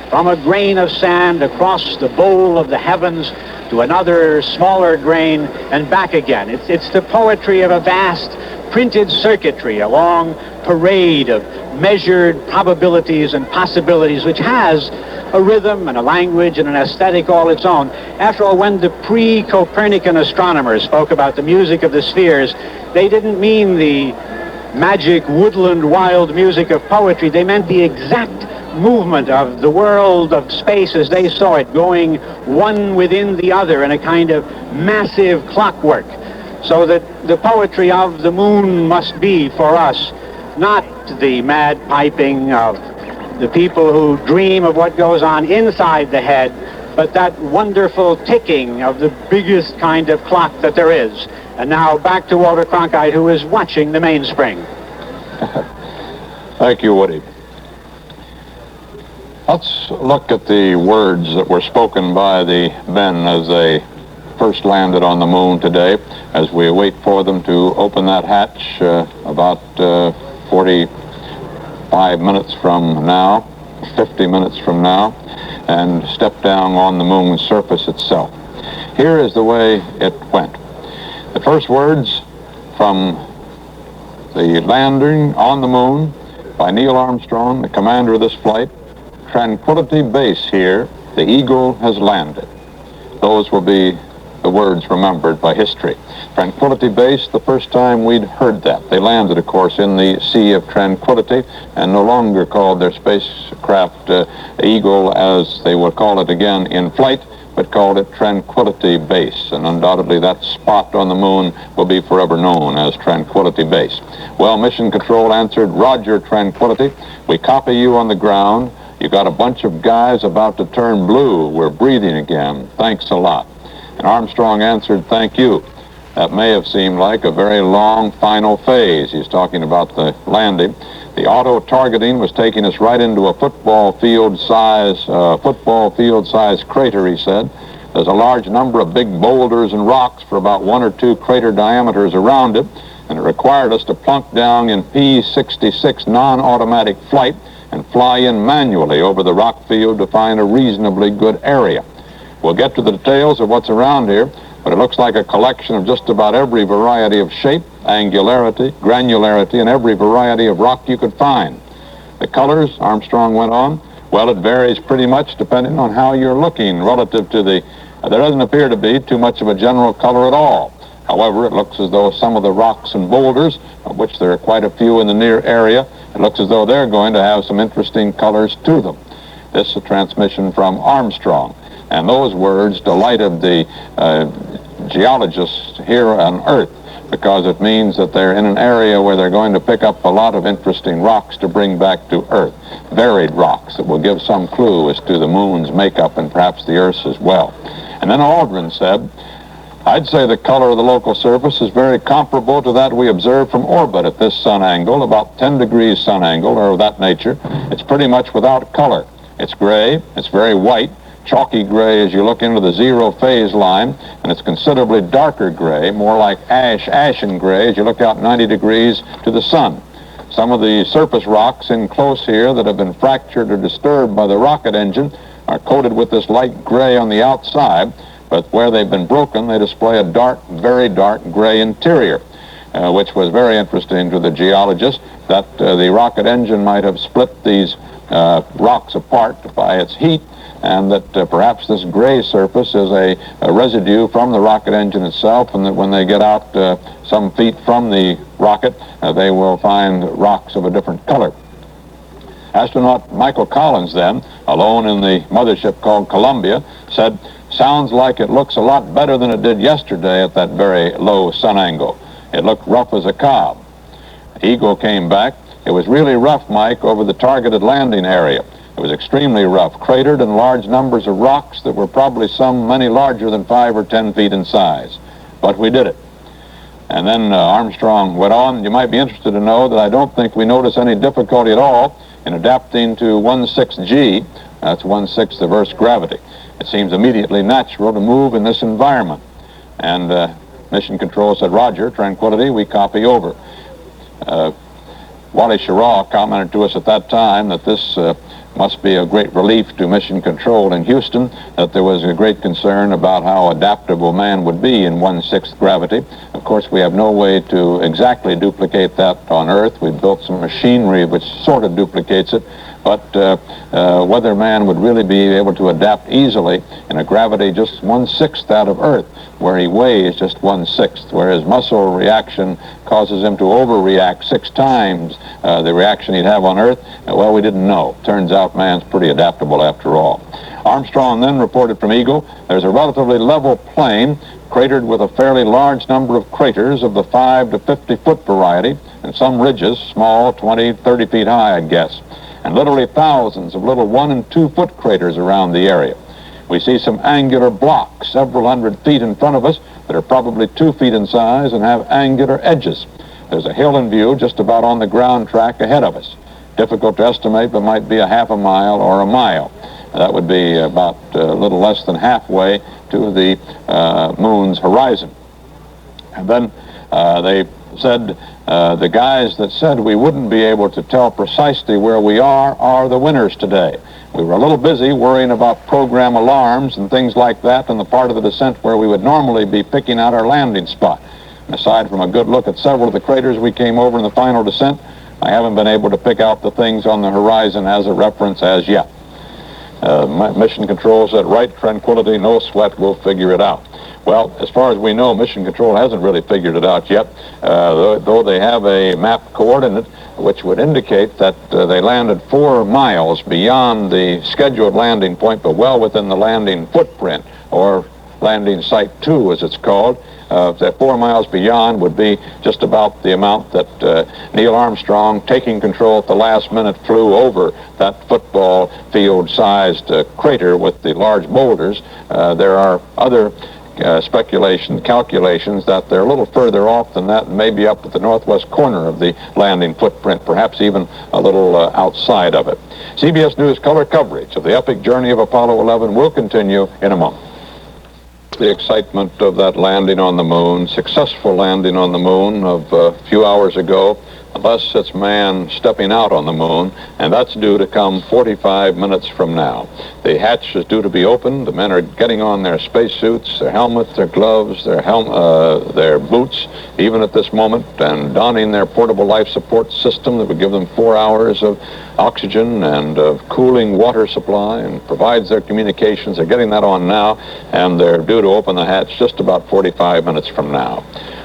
from a grain of sand across the bowl of the heavens to another smaller grain and back again. It's the poetry of a vast printed circuitry, a long parade of measured probabilities and possibilities, which has a rhythm and a language and an aesthetic all its own. After all, when the pre-Copernican astronomers spoke about the music of the spheres, they didn't mean the magic woodland wild music of poetry. They meant the exact movement of the world of space as they saw it, going one within the other in a kind of massive clockwork. So that the poetry of the moon must be, for us, not the mad piping of the people who dream of what goes on inside the head, but that wonderful ticking of the biggest kind of clock that there is. And now back to Walter Cronkite, who is watching the mainspring. Thank you, Woody. Let's look at the words that were spoken by the men as they first landed on the moon today, as we wait for them to open that hatch about 45 minutes from now, 50 minutes from now, and step down on the moon's surface itself. Here is the way it went. The first words from the landing on the moon by Neil Armstrong, the commander of this flight: "Tranquility Base here, the Eagle has landed." Those will be the words remembered by history. Tranquility Base, the first time we'd heard that. They landed, of course, in the Sea of Tranquility and no longer called their spacecraft Eagle, as they will call it again in flight, but called it Tranquility Base. And undoubtedly that spot on the moon will be forever known as Tranquility Base. Well, Mission Control answered, "Roger, Tranquility. We copy you on the ground. You got a bunch of guys about to turn blue. We're breathing again. Thanks a lot." And Armstrong answered, "Thank you." That may have seemed like a very long final phase. He's talking about the landing. The auto-targeting was taking us right into a football field size crater, he said. There's a large number of big boulders and rocks for about 1 or 2 crater diameters around it, and it required us to plunk down in P-66 non-automatic flight and fly in manually over the rock field to find a reasonably good area. We'll get to the details of what's around here, but it looks like a collection of just about every variety of shape, angularity, granularity, and every variety of rock you could find. The colors, Armstrong went on, well, it varies pretty much depending on how you're looking relative to there doesn't appear to be too much of a general color at all. However, it looks as though some of the rocks and boulders, of which there are quite a few in the near area, it looks as though they're going to have some interesting colors to them. This is a transmission from Armstrong. And those words delighted the geologists here on Earth, because it means that they're in an area where they're going to pick up a lot of interesting rocks to bring back to Earth. Varied rocks that will give some clue as to the moon's makeup and perhaps the Earth's as well. And then Aldrin said, "I'd say the color of the local surface is very comparable to that we observe from orbit at this sun angle, about 10 degrees sun angle or of that nature. It's pretty much without color. It's gray, it's very white, chalky gray as you look into the zero phase line, and it's considerably darker gray, more like ashen gray as you look out 90 degrees to the sun. Some of the surface rocks in close here that have been fractured or disturbed by the rocket engine are coated with this light gray on the outside, but where they've been broken, they display a dark, very dark gray interior. which was very interesting to the geologist, that the rocket engine might have split these rocks apart by its heat, and that perhaps this gray surface is a residue from the rocket engine itself, and that when they get out some feet from the rocket, they will find rocks of a different color. Astronaut Michael Collins then, alone in the mothership called Columbia, said, "Sounds like it looks a lot better than it did yesterday at that very low sun angle. It looked rough as a cob." Eagle came back. "It was really rough, Mike, over the targeted landing area. It was extremely rough, cratered in large numbers of rocks that were probably many larger than 5 or 10 feet in size. But we did it." And then Armstrong went on, "You might be interested to know that I don't think we notice any difficulty at all in adapting to 1/6 G, that's 1/6 of Earth's gravity. It seems immediately natural to move in this environment." And Mission Control said, "Roger, tranquility, we copy over." Wally Schirra commented to us at that time that this must be a great relief to Mission Control in Houston, that there was a great concern about how adaptable man would be in 1/6 gravity. Of course, we have no way to exactly duplicate that on Earth. We've built some machinery which sort of duplicates it, but whether man would really be able to adapt easily in a gravity just 1/6 that of Earth, where he weighs just 1/6, where his muscle reaction causes him to overreact 6 times the reaction he'd have on Earth, well, we didn't know. Turns out man's pretty adaptable after all. Armstrong then reported from Eagle, "There's a relatively level plain cratered with a fairly large number of craters of the 5 to 50 foot variety, and some ridges, small, 20, 30 feet high, I guess, and literally thousands of little 1 and 2 foot craters around the area. We see some angular blocks several hundred feet in front of us that are probably 2 feet in size and have angular edges. There's a hill in view just about on the ground track ahead of us. Difficult to estimate, but might be a half a mile or a mile. That would be about a little less than halfway to the moon's horizon." And then they said, "The guys that said we wouldn't be able to tell precisely where we are the winners today. We were a little busy worrying about program alarms and things like that in the part of the descent where we would normally be picking out our landing spot. And aside from a good look at several of the craters we came over in the final descent, I haven't been able to pick out the things on the horizon as a reference as yet." Mission Control said, "Right, tranquility, no sweat, we'll figure it out." Well, as far as we know, Mission Control hasn't really figured it out yet, though they have a map coordinate which would indicate that they landed 4 miles beyond the scheduled landing point, but well within the landing footprint, or landing site 2 as it's called. That 4 miles beyond would be just about the amount that Neil Armstrong, taking control at the last minute, flew over that football field-sized crater with the large boulders. There are other calculations that they're a little further off than that, and maybe up at the northwest corner of the landing footprint, perhaps even a little outside of it. CBS News color coverage of the epic journey of Apollo 11 will continue in a moment. The excitement of that landing on the moon, successful landing on the moon of a few hours ago, unless it's man stepping out on the moon, and that's due to come 45 minutes from now. The hatch is due to be opened. The men are getting on their spacesuits, their helmets, their gloves, their boots, even at this moment, and donning their portable life support system that would give them 4 hours of oxygen and cooling water supply and provides their communications. They're getting that on now, and they're due to open the hatch just about 45 minutes from now.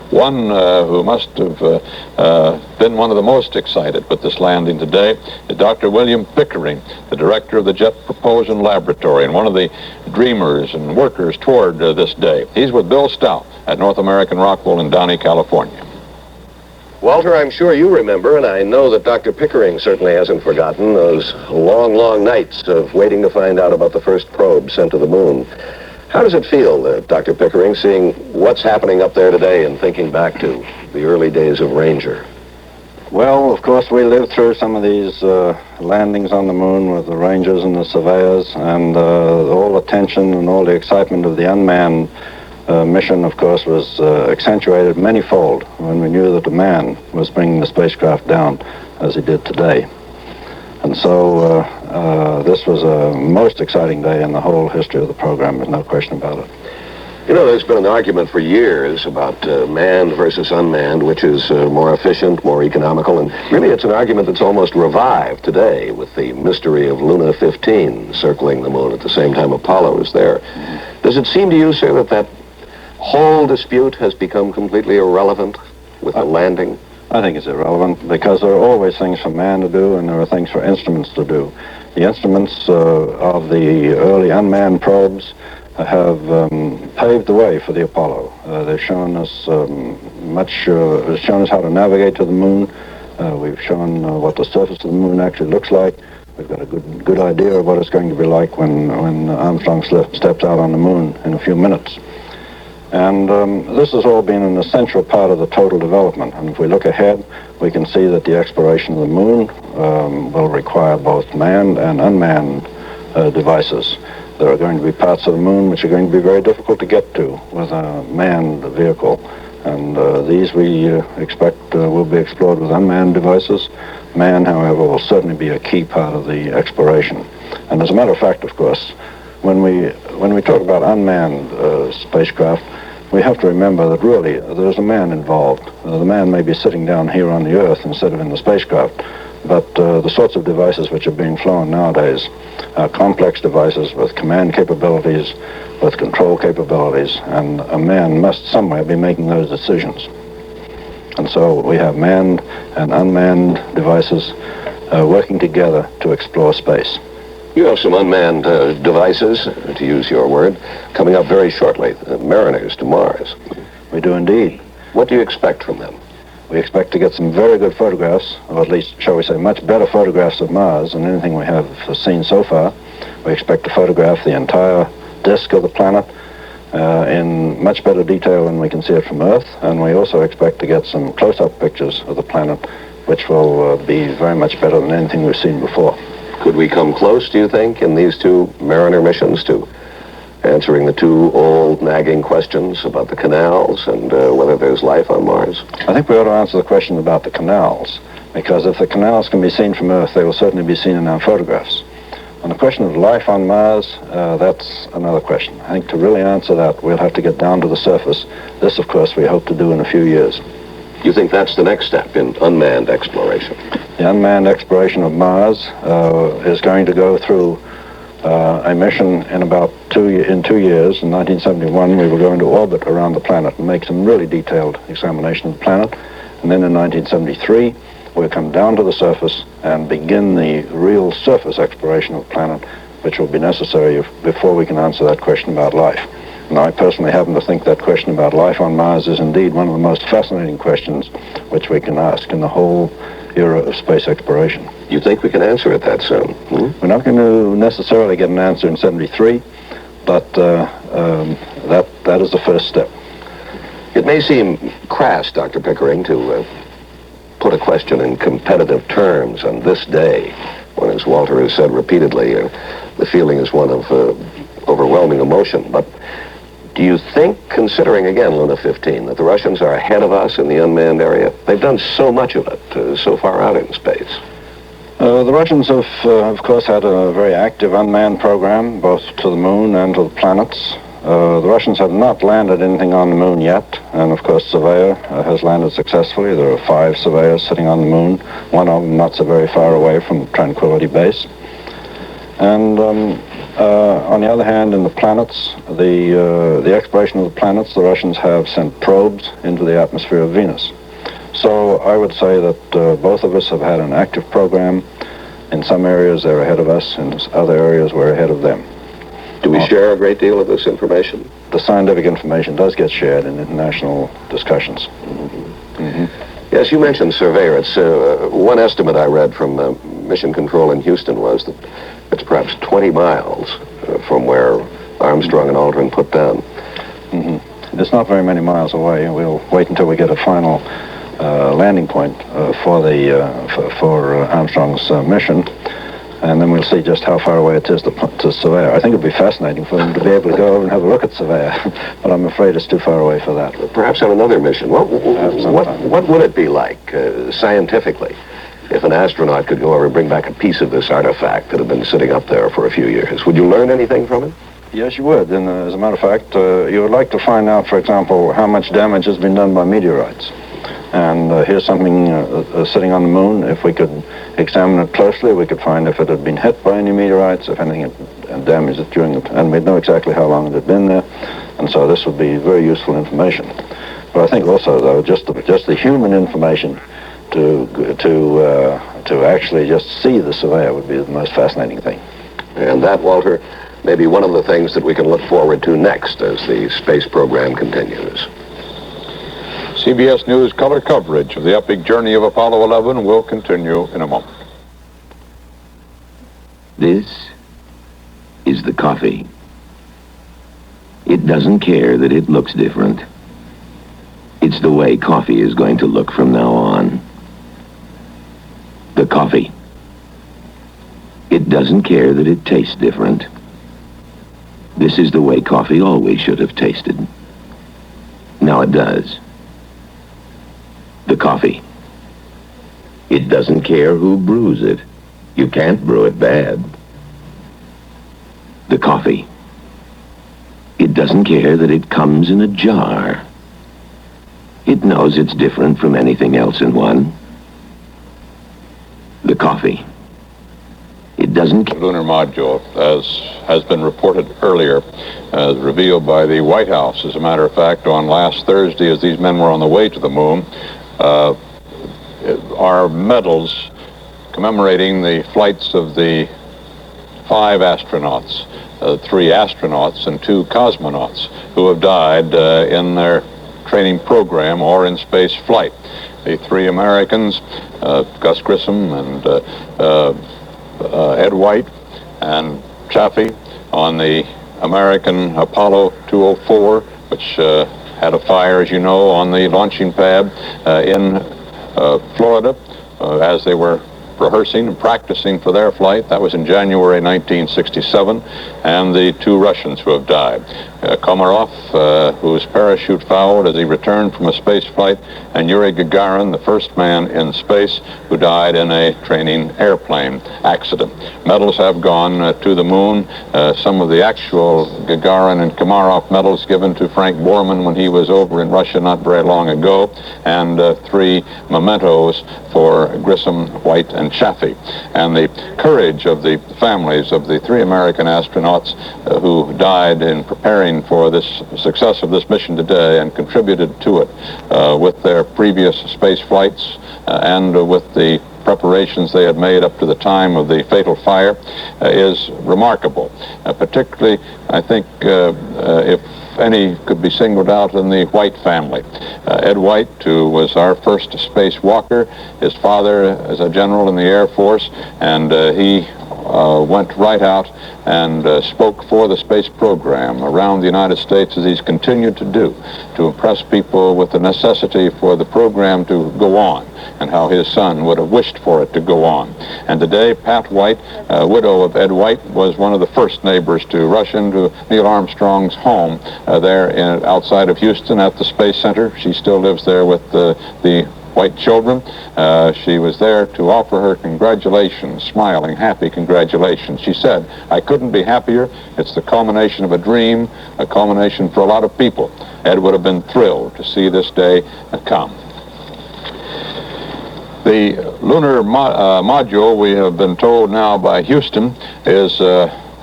One who must have been one of the most excited with this landing today is Dr. William Pickering, the director of the Jet Propulsion Laboratory and one of the dreamers and workers toward this day. He's with Bill Stout at North American Rockwell in Downey, California. Walter, I'm sure you remember, and I know that Dr. Pickering certainly hasn't forgotten, those long, long nights of waiting to find out about the first probe sent to the moon. How does it feel, Dr. Pickering, seeing what's happening up there today and thinking back to the early days of Ranger? Well, of course, we lived through some of these landings on the moon with the Rangers and the Surveyors, and all the tension and all the excitement of the unmanned mission, of course, was accentuated manyfold when we knew that the man was bringing the spacecraft down as he did today. And so this was a most exciting day in the whole history of the program, there's no question about it. You know, there's been an argument for years about manned versus unmanned, which is more efficient, more economical, and really it's an argument that's almost revived today with the mystery of Luna 15 circling the moon at the same time Apollo is there. Does it seem to you, sir, that that whole dispute has become completely irrelevant with the landing? I think it's irrelevant because there are always things for man to do and there are things for instruments to do. The instruments of the early unmanned probes have paved the way for the Apollo. They've shown us shown us how to navigate to the moon. We've shown what the surface of the moon actually looks like. We've got a good idea of what it's going to be like when Armstrong steps out on the moon in a few minutes. And this has all been an essential part of the total development. And if we look ahead, we can see that the exploration of the moon will require both manned and unmanned devices. There are going to be parts of the moon which are going to be very difficult to get to with a manned vehicle. And these we expect will be explored with unmanned devices. Man, however, will certainly be a key part of the exploration. And as a matter of fact, of course, when we talk about unmanned spacecraft, we have to remember that really there's a man involved. The man may be sitting down here on the Earth instead of in the spacecraft, but the sorts of devices which are being flown nowadays are complex devices with command capabilities, with control capabilities, and a man must somewhere be making those decisions. And so we have manned and unmanned devices working together to explore space. You have some unmanned devices, to use your word, coming up very shortly, Mariners to Mars. We do indeed. What do you expect from them? We expect to get some very good photographs, or at least, shall we say, much better photographs of Mars than anything we have seen so far. We expect to photograph the entire disk of the planet in much better detail than we can see it from Earth, and we also expect to get some close-up pictures of the planet, which will be very much better than anything we've seen before. Could we come close, do you think, in these two Mariner missions to answering the two old nagging questions about the canals and whether there's life on Mars? I think we ought to answer the question about the canals, because if the canals can be seen from Earth, they will certainly be seen in our photographs. On the question of life on Mars, that's another question. I think to really answer that, we'll have to get down to the surface. This, of course, we hope to do in a few years. You think that's the next step in unmanned exploration? The unmanned exploration of Mars is going to go through a mission in about 2 years. In 1971, we were going to orbit around the planet and make some really detailed examination of the planet. And then in 1973, we'll come down to the surface and begin the real surface exploration of the planet, which will be necessary before we can answer that question about life. And I personally happen to think that question about life on Mars is indeed one of the most fascinating questions which we can ask in the whole era of space exploration. You think we can answer it that soon? We're not going to necessarily get an answer in 73, but that is the first step. It may seem crass, Dr. Pickering, to put a question in competitive terms on this day, when, as Walter has said repeatedly, the feeling is one of overwhelming emotion. But do you think, considering again Luna 15, that the Russians are ahead of us in the unmanned area? They've done so much of it so far out in space. The Russians have, of course, had a very active unmanned program, both to the moon and to the planets. The Russians have not landed anything on the moon yet, and of course Surveyor has landed successfully. There are 5 surveyors sitting on the moon, one of them not so very far away from Tranquility Base. And on the other hand, in the planets, the exploration of the planets, the Russians have sent probes into the atmosphere of Venus. So I would say that both of us have had an active program. In some areas they're ahead of us, in other areas we're ahead of them. Do we share a great deal of this information? The scientific information does get shared in international discussions. Yes, you mentioned Surveyor. It's one estimate I read from Mission Control in Houston was that it's perhaps 20 miles from where Armstrong and Aldrin put down. It's not very many miles away. We'll wait until we get a final landing point for Armstrong's mission, and then we'll see just how far away it is to Surveyor. I think it'd be fascinating for them to be able to go over and have a look at Surveyor, but I'm afraid it's too far away for that. Perhaps on another mission. What would it be like, scientifically, if an astronaut could go over and bring back a piece of this artifact that had been sitting up there for a few years? Would you learn anything from it? Yes, you would. And as a matter of fact, you would like to find out, for example, how much damage has been done by meteorites. And here's something sitting on the moon. If we could examine it closely, we could find if it had been hit by any meteorites, if anything had damaged it during the... And we'd know exactly how long it had been there. And so this would be very useful information. But I think also, though, just the human information to actually just see the surveyor would be the most fascinating thing. And that, Walter, may be one of the things that we can look forward to next as the space program continues. CBS News color coverage of the epic journey of Apollo 11 will continue in a moment. This is the coffee. It doesn't care that it looks different. It's the way coffee is going to look from now on. The coffee. It doesn't care that it tastes different. This is the way coffee always should have tasted. Now it does. The coffee. It doesn't care who brews it. You can't brew it bad. The coffee. It doesn't care that it comes in a jar. It knows it's different from anything else in one. The coffee. It doesn't... Lunar module, as has been reported earlier, revealed by the White House, as a matter of fact, on last Thursday, as these men were on the way to the moon, are medals commemorating the flights of the 5 astronauts, 3 astronauts and 2 cosmonauts who have died in their training program or in space flight. The 3 Americans, Gus Grissom and Ed White and Chaffee, on the American Apollo 204, which had a fire, as you know, on the launching pad in Florida as they were rehearsing and practicing for their flight. That was in January 1967, and the 2 Russians who have died. Komarov, whose parachute fouled as he returned from a space flight, and Yuri Gagarin, the first man in space, who died in a training airplane accident. Medals have gone to the moon. Some of the actual Gagarin and Komarov medals given to Frank Borman when he was over in Russia not very long ago, and 3 mementos for Grissom, White, and Chaffee. And the courage of the families of the 3 American astronauts who died in preparing for this success of this mission today and contributed to it with their previous space flights and with the preparations they had made up to the time of the fatal fire is remarkable. Particularly, I think, if any could be singled out in the White family. Ed White, who was our first spacewalker, his father is a general in the Air Force, and he went right out and spoke for the space program around the United States, as he's continued to do, to impress people with the necessity for the program to go on and how his son would have wished for it to go on. And today, Pat White, widow of Ed White, was one of the first neighbors to rush into Neil Armstrong's home there outside of Houston at the Space Center. She still lives there with the White children. She was there to offer her congratulations, smiling, happy congratulations. She said, "I couldn't be happier. It's the culmination of a dream, a culmination for a lot of people." Ed would have been thrilled to see this day come. The lunar module, we have been told now by Houston, is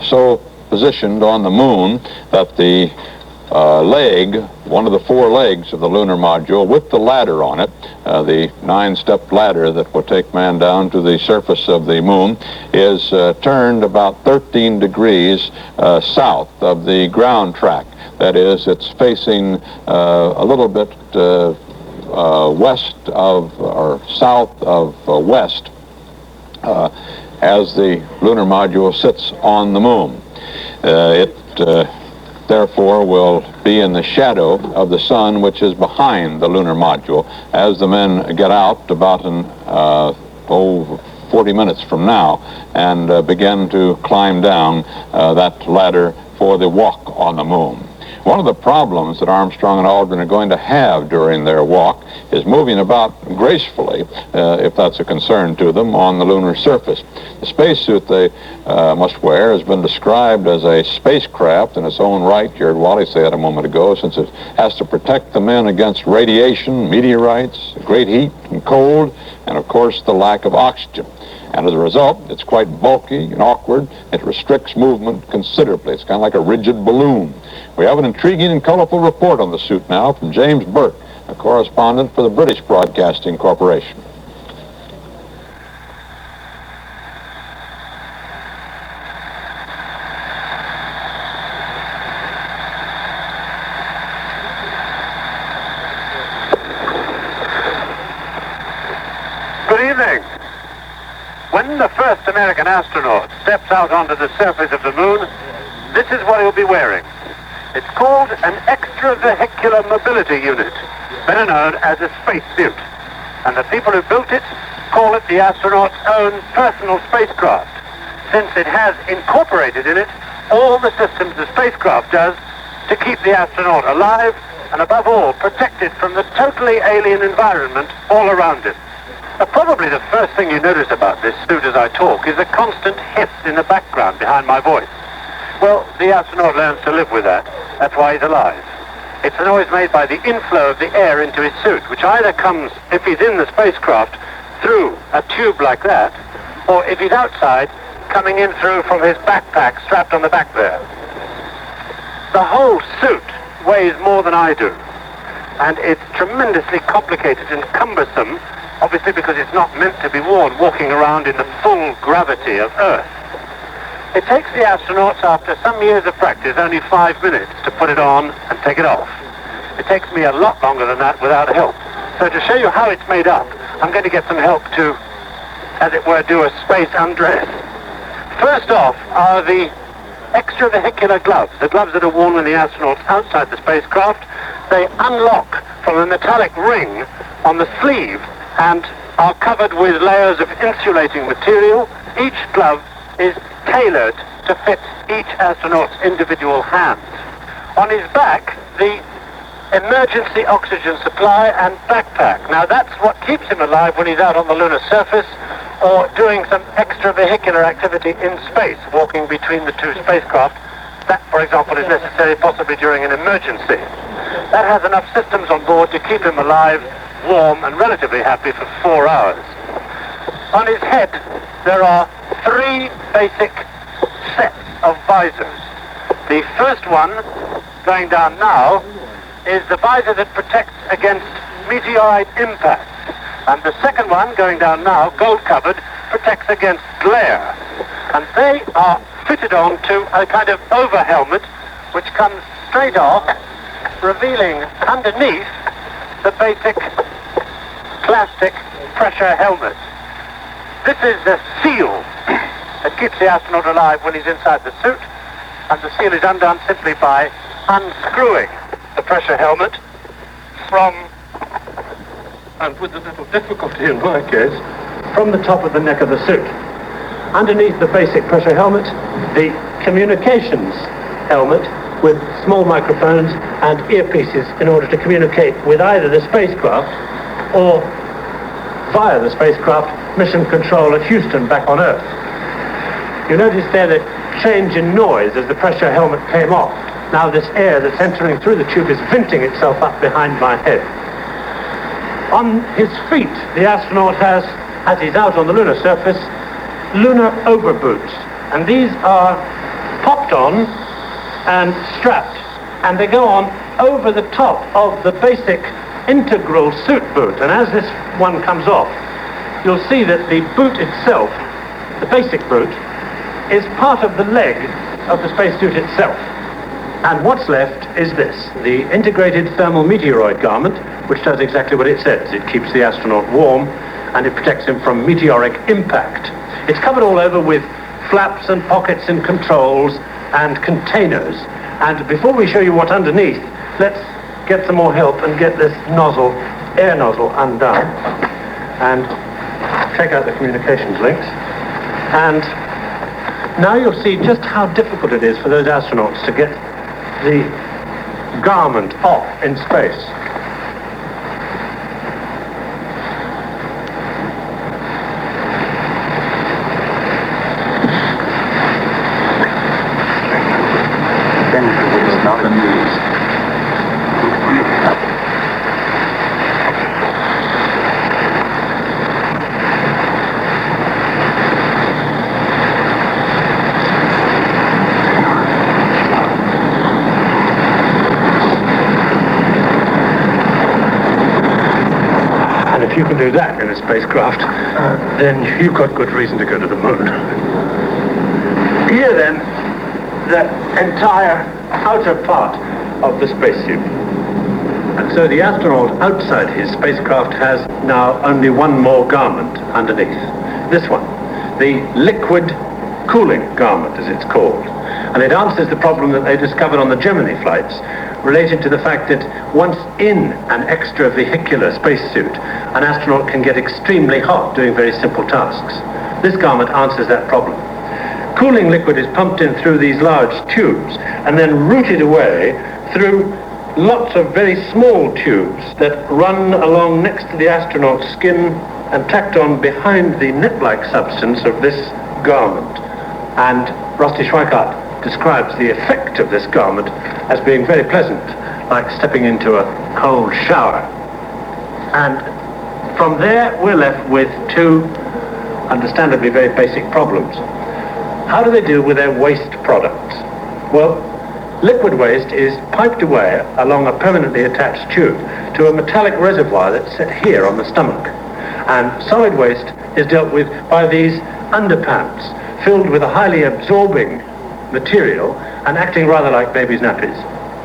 so positioned on the moon that the leg, one of the 4 legs of the lunar module with the ladder on it, the 9-step ladder that will take man down to the surface of the moon, is turned about 13 degrees south of the ground track. That is, it's facing a little bit west of, or south of west, as the lunar module sits on the moon. It therefore will be in the shadow of the sun, which is behind the lunar module. As the men get out about 40 minutes from now and begin to climb down that ladder for the walk on the moon. One of the problems that Armstrong and Aldrin are going to have during their walk is moving about gracefully, if that's a concern to them, on the lunar surface. The spacesuit they must wear has been described as a spacecraft in its own right. You heard Wally say that a moment ago, since it has to protect the men against radiation, meteorites, great heat and cold, and of course the lack of oxygen. And as a result, it's quite bulky and awkward. It restricts movement considerably. It's kind of like a rigid balloon. We have an intriguing and colorful report on the suit now from James Burke, a correspondent for the British Broadcasting Corporation. Good evening. When the first American astronaut steps out onto the surface of the moon, this is what he'll be wearing. It's called an extravehicular mobility unit, better known as a spacesuit. And the people who built it call it the astronaut's own personal spacecraft, since it has incorporated in it all the systems the spacecraft does to keep the astronaut alive and, above all, protected from the totally alien environment all around him. Probably the first thing you notice about this suit as I talk is a constant hiss in the background behind my voice. Well, the astronaut learns to live with that. That's why he's alive. It's the noise made by the inflow of the air into his suit, which either comes, if he's in the spacecraft, through a tube like that, or if he's outside, coming in through from his backpack strapped on the back there. The whole suit weighs more than I do, and it's tremendously complicated and cumbersome, obviously because it's not meant to be worn walking around in the full gravity of Earth. It takes the astronauts, after some years of practice, only 5 minutes to put it on and take it off. It takes me a lot longer than that without help. So to show you how it's made up, I'm going to get some help to, as it were, do a space undress. First off are the extravehicular gloves, the gloves that are worn when the astronaut's outside the spacecraft. They unlock from a metallic ring on the sleeve and are covered with layers of insulating material. Each glove is tailored to fit each astronaut's individual hand. On his back, the emergency oxygen supply and backpack. Now that's what keeps him alive when he's out on the lunar surface or doing some extravehicular activity in space, walking between the two spacecraft. That, for example, is necessary possibly during an emergency. That has enough systems on board to keep him alive, warm and relatively happy for 4 hours. On his head, there are 3 basic sets of visors. The first one, going down now, is the visor that protects against meteorite impacts. And the second one, going down now, gold-covered, protects against glare. And they are fitted on to a kind of over-helmet which comes straight off, revealing underneath the basic plastic pressure helmet. This is the seal that keeps the astronaut alive when he's inside the suit, and the seal is undone simply by unscrewing the pressure helmet from, and with a little difficulty in my case, from the top of the neck of the suit. Underneath the basic pressure helmet, the communications helmet with small microphones and earpieces in order to communicate with either the spacecraft or via the spacecraft mission control at Houston back on Earth. You notice there the change in noise as the pressure helmet came off. Now this air that's entering through the tube is venting itself up behind my head. On his feet, the astronaut has, as he's out on the lunar surface, lunar overboots. And these are popped on and strapped. And they go on over the top of the basic integral suit boot. And as this one comes off, you'll see that the boot itself, the basic boot, is part of the leg of the spacesuit itself. And what's left is this, the integrated thermal meteoroid garment, which does exactly what it says. It keeps the astronaut warm and it protects him from meteoric impact. It's covered all over with flaps and pockets and controls and containers. And before we show you what's underneath, let's get some more help and get this nozzle, air nozzle, undone. And check out the communications links. And now you'll see just how difficult it is for those astronauts to get the garment off in space. If you can do that in a spacecraft, then you've got good reason to go to the moon. Here then, the entire outer part of the spacesuit. And so the astronaut outside his spacecraft has now only one more garment underneath. This one, the liquid cooling garment, as it's called. And it answers the problem that they discovered on the Gemini flights, related to the fact that once in an extravehicular spacesuit, an astronaut can get extremely hot doing very simple tasks. This garment answers that problem. Cooling liquid is pumped in through these large tubes and then routed away through lots of very small tubes that run along next to the astronaut's skin and tacked on behind the net-like substance of this garment. And Rusty Schweikart describes the effect of this garment as being very pleasant, like stepping into a cold shower. And from there, we're left with two, understandably, very basic problems. How do they do with their waste products? Well, liquid waste is piped away along a permanently attached tube to a metallic reservoir that's set here on the stomach. And solid waste is dealt with by these underpants, filled with a highly absorbing material and acting rather like baby's nappies.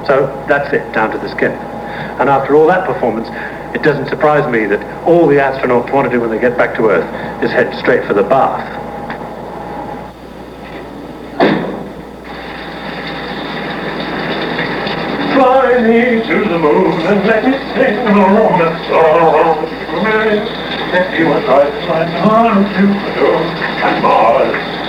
So that's it, down to the skin. And after all that performance, it doesn't surprise me that all the astronauts want to do when they get back to Earth is head straight for the bath. Fly me to the moon and let me sing along the song. Let me what I want to do and Mars.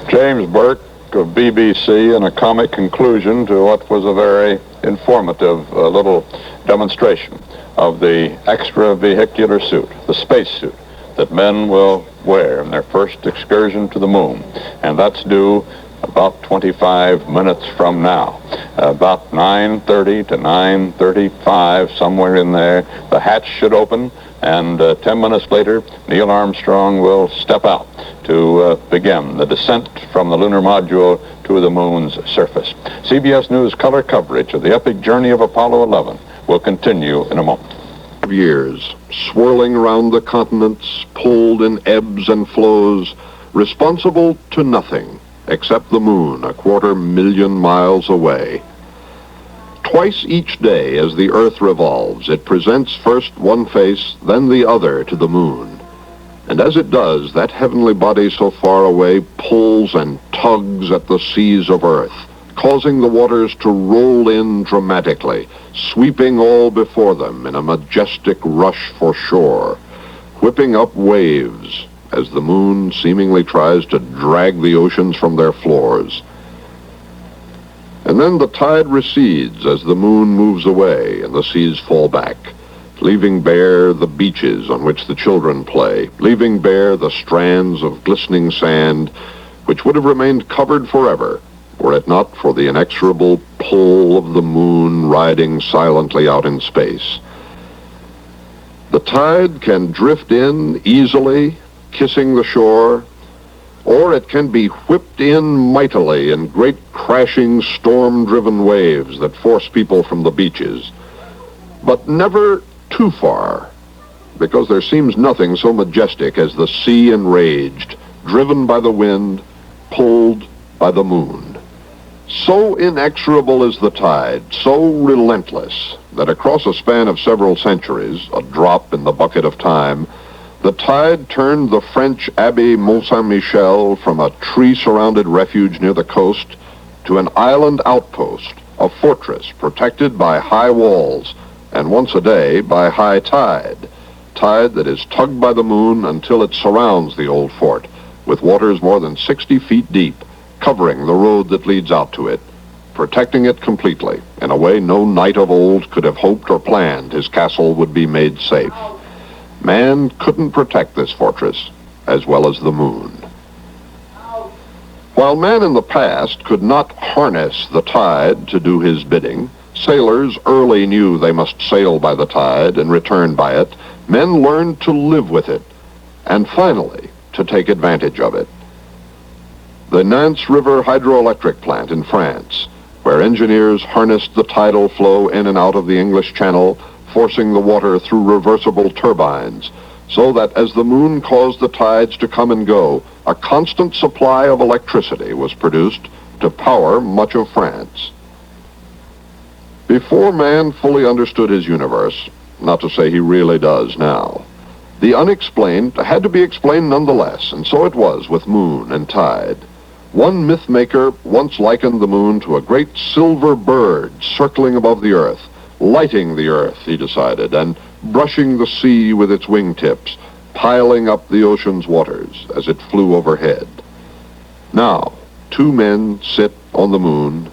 James Burke of BBC in a comic conclusion to what was a very informative little demonstration of the extravehicular suit, the spacesuit that men will wear in their first excursion to the moon. And that's due about 25 minutes from now. About 9:30 to 9:35, somewhere in there, the hatch should open, and 10 minutes later, Neil Armstrong will step out to begin the descent from the lunar module to the moon's surface. CBS News color coverage of the epic journey of Apollo 11 will continue in a moment. Years, swirling around the continents, pulled in ebbs and flows, responsible to nothing except the moon 250,000 miles away. Twice each day as the Earth revolves, it presents first one face, then the other to the moon. And as it does, that heavenly body so far away pulls and tugs at the seas of Earth, causing the waters to roll in dramatically, sweeping all before them in a majestic rush for shore, whipping up waves as the moon seemingly tries to drag the oceans from their floors. And then the tide recedes as the moon moves away and the seas fall back, leaving bare the beaches on which the children play, leaving bare the strands of glistening sand which would have remained covered forever were it not for the inexorable pull of the moon riding silently out in space. The tide can drift in easily, kissing the shore, or it can be whipped in mightily in great crashing storm-driven waves that force people from the beaches. But never too far, because there seems nothing so majestic as the sea enraged, driven by the wind, pulled by the moon. So inexorable is the tide, so relentless, that across a span of several centuries, a drop in the bucket of time, the tide turned the French Abbey Mont-Saint-Michel from a tree-surrounded refuge near the coast to an island outpost, a fortress protected by high walls, and once a day by high tide, tide that is tugged by the moon until it surrounds the old fort, with waters more than 60 feet deep, covering the road that leads out to it, protecting it completely, in a way no knight of old could have hoped or planned his castle would be made safe. Man couldn't protect this fortress as well as the moon. While man in the past could not harness the tide to do his bidding, sailors early knew they must sail by the tide and return by it. Men learned to live with it, and finally, to take advantage of it. The Nantes River hydroelectric plant in France, where engineers harnessed the tidal flow in and out of the English Channel, forcing the water through reversible turbines, so that as the moon caused the tides to come and go, a constant supply of electricity was produced to power much of France. Before man fully understood his universe, not to say he really does now, the unexplained had to be explained nonetheless, and so it was with moon and tide. One myth maker once likened the moon to a great silver bird circling above the earth, lighting the earth, he decided, and brushing the sea with its wingtips, piling up the ocean's waters as it flew overhead. Now, two men sit on the moon,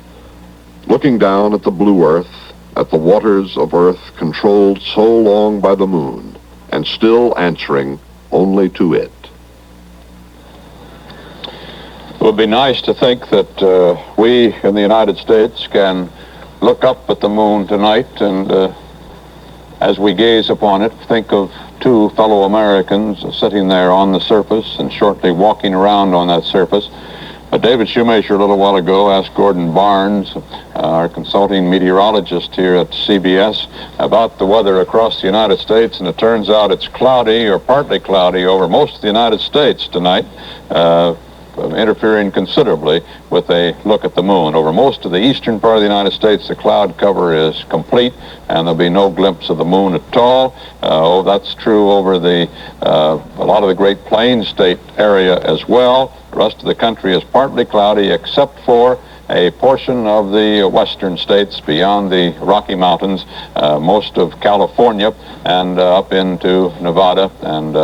looking down at the blue earth, at the waters of earth controlled so long by the moon, and still answering only to it. It would be nice to think that we in the United States can look up at the moon tonight and as we gaze upon it, think of two fellow Americans sitting there on the surface and shortly walking around on that surface. David Shoemaker a little while ago asked Gordon Barnes, our consulting meteorologist here at CBS, about the weather across the United States, and it turns out it's cloudy or partly cloudy over most of the United States tonight, interfering considerably with a look at the moon. Over most of the eastern part of the United States, the cloud cover is complete, and there'll be no glimpse of the moon at all. That's true over a lot of the Great Plains state area as well. The rest of the country is partly cloudy, except for a portion of the western states beyond the Rocky Mountains, most of California, and up into Nevada and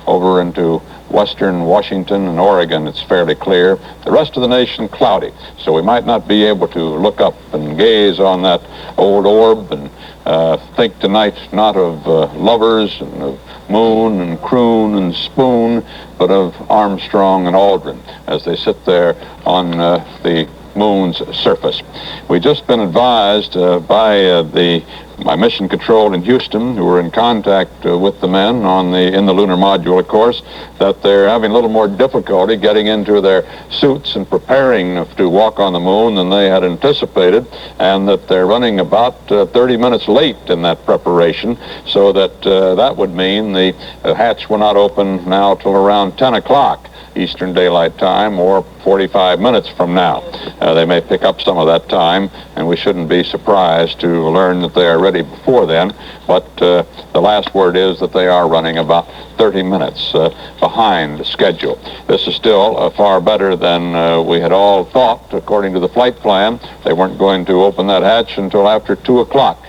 over into western Washington and Oregon. It's fairly clear. The rest of the nation cloudy, so we might not be able to look up and gaze on that old orb and think tonight not of lovers and of moon and croon and spoon, but of Armstrong and Aldrin as they sit there on the moon's surface. We've just been advised by my mission control in Houston, who were in contact with the men in the lunar module, of course, that they're having a little more difficulty getting into their suits and preparing to walk on the moon than they had anticipated, and that they're running about 30 minutes late in that preparation, so that that would mean the hatch will not open now till around 10 o'clock. Eastern Daylight Time, or 45 minutes from now. They may pick up some of that time, and we shouldn't be surprised to learn that they are ready before then, but the last word is that they are running about 30 minutes behind schedule. This is still far better than we had all thought. According to the flight plan, they weren't going to open that hatch until after 2 o'clock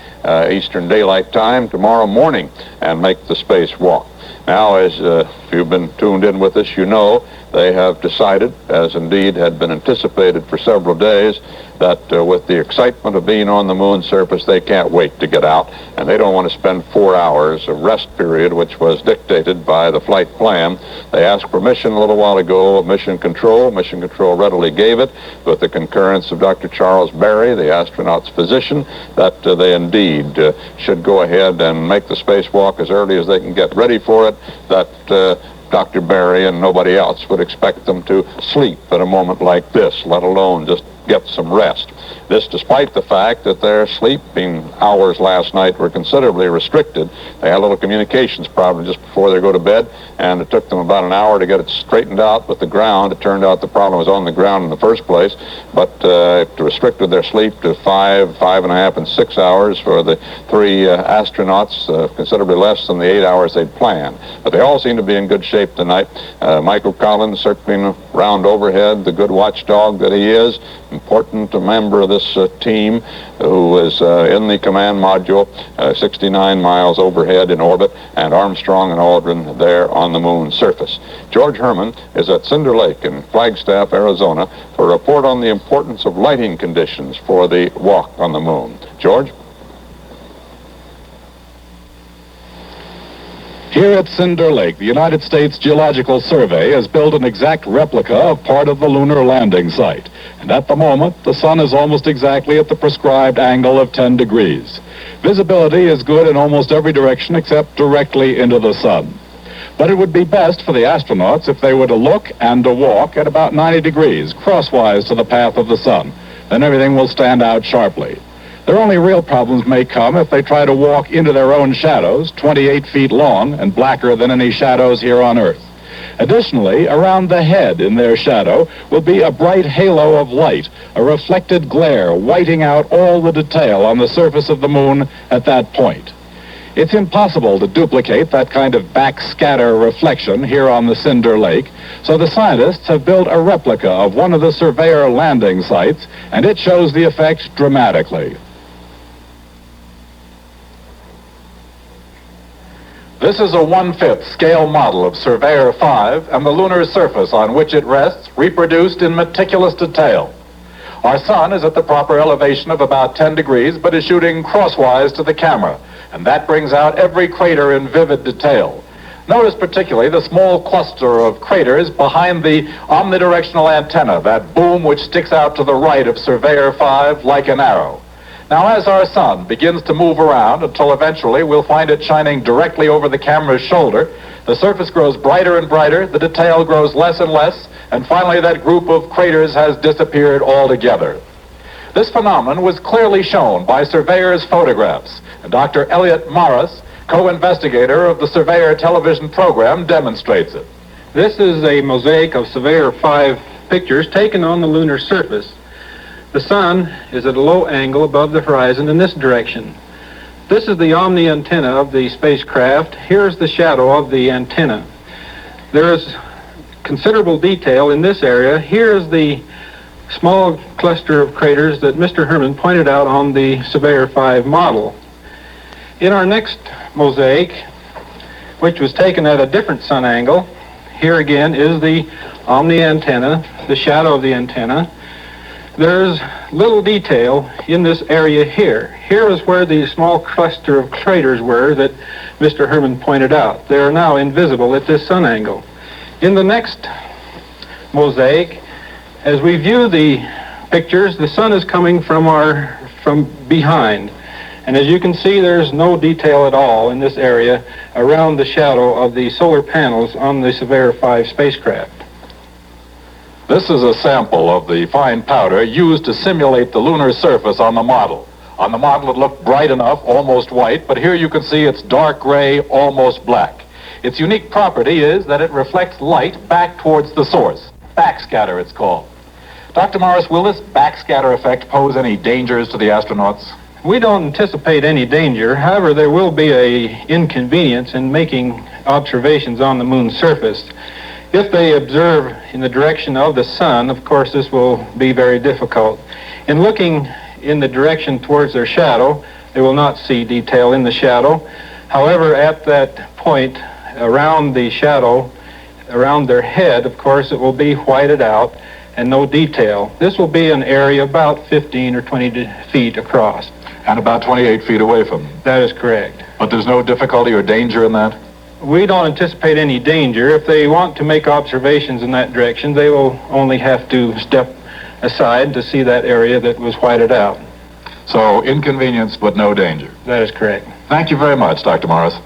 Eastern Daylight Time tomorrow morning and make the spacewalk. Now, as if you've been tuned in with us, you know they have decided, as indeed had been anticipated for several days, that with the excitement of being on the moon's surface, they can't wait to get out, and they don't want to spend 4 hours of rest period, which was dictated by the flight plan. They asked permission a little while ago of Mission Control. Mission Control readily gave it, with the concurrence of Dr. Charles Berry, the astronaut's physician, that they indeed should go ahead and make the spacewalk as early as they can get ready for it, that Dr. Berry and nobody else would expect them to sleep at a moment like this, let alone just get some rest. This despite the fact that their sleeping hours last night were considerably restricted. They had a little communications problem just before they go to bed, and it took them about an hour to get it straightened out with the ground. It turned out the problem was on the ground in the first place, but it restricted their sleep to 5, 5.5, and 6 hours for the three astronauts, considerably less than the 8 hours they'd planned. But they all seem to be in good shape tonight. Michael Collins circling around overhead, the good watchdog that he is, important member of this this team who was in the command module, 69 miles overhead in orbit, and Armstrong and Aldrin there on the moon's surface. George Herman is at Cinder Lake in Flagstaff, Arizona, for a report on the importance of lighting conditions for the walk on the moon. George? Here at Cinder Lake, the United States Geological Survey has built an exact replica of part of the lunar landing site. And at the moment, the sun is almost exactly at the prescribed angle of 10 degrees. Visibility is good in almost every direction except directly into the sun. But it would be best for the astronauts if they were to look and to walk at about 90 degrees, crosswise to the path of the sun. Then everything will stand out sharply. Their only real problems may come if they try to walk into their own shadows, 28 feet long and blacker than any shadows here on Earth. Additionally, around the head in their shadow will be a bright halo of light, a reflected glare whiting out all the detail on the surface of the moon at that point. It's impossible to duplicate that kind of backscatter reflection here on the Cinder Lake, so the scientists have built a replica of one of the Surveyor landing sites, and it shows the effect dramatically. This is a 1/5 scale model of Surveyor 5 and the lunar surface on which it rests, reproduced in meticulous detail. Our sun is at the proper elevation of about 10 degrees, but is shooting crosswise to the camera, and that brings out every crater in vivid detail. Notice particularly the small cluster of craters behind the omnidirectional antenna, that boom which sticks out to the right of Surveyor 5 like an arrow. Now, as our sun begins to move around until eventually we'll find it shining directly over the camera's shoulder, the surface grows brighter and brighter, the detail grows less and less, and finally that group of craters has disappeared altogether. This phenomenon was clearly shown by Surveyor's photographs, and Dr. Elliot Morris, co-investigator of the Surveyor television program, demonstrates it. This is a mosaic of Surveyor 5 pictures taken on the lunar surface. The sun is at a low angle above the horizon in this direction. This is the omni antenna of the spacecraft. Here's the shadow of the antenna. There is considerable detail in this area. Here's the small cluster of craters that Mr. Herman pointed out on the Surveyor 5 model. In our next mosaic, which was taken at a different sun angle, here again is the omni antenna, the shadow of the antenna. There's little detail in this area here. Here is where the small cluster of craters were that Mr. Herman pointed out. They are now invisible at this sun angle. In the next mosaic, as we view the pictures, the sun is coming from behind. And as you can see, there's no detail at all in this area around the shadow of the solar panels on the Surveyor 5 spacecraft. This is a sample of the fine powder used to simulate the lunar surface on the model. On the model it looked bright enough, almost white, but here you can see it's dark gray, almost black. Its unique property is that it reflects light back towards the source. Backscatter, it's called. Dr. Morris, will this backscatter effect pose any dangers to the astronauts? We don't anticipate any danger. However, there will be an inconvenience in making observations on the moon's surface. If they observe in the direction of the sun, of course, this will be very difficult. In looking in the direction towards their shadow, they will not see detail in the shadow. However, at that point around the shadow, around their head, of course, it will be whited out and no detail. This will be an area about 15 or 20 feet across. And about 28 feet away from them. That is correct. But there's no difficulty or danger in that? We don't anticipate any danger. If they want to make observations in that direction, they will only have to step aside to see that area that was whited out. So inconvenience, but no danger. That is correct. Thank you very much, Dr. Morris.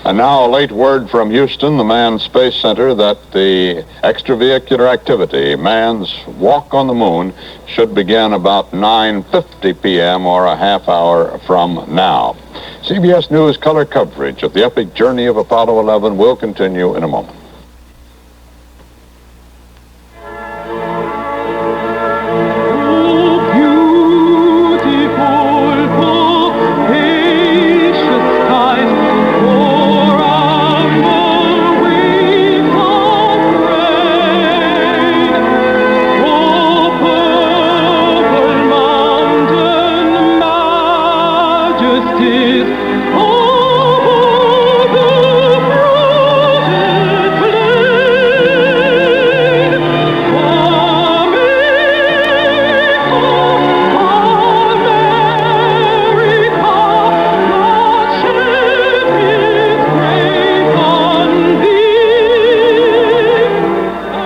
And now a late word from Houston, the Manned Space Center, that the extravehicular activity, man's walk on the moon, should begin about 9:50 p.m. or a half hour from now. CBS News color coverage of the epic journey of Apollo 11 will continue in a moment. rested over the frozen plain.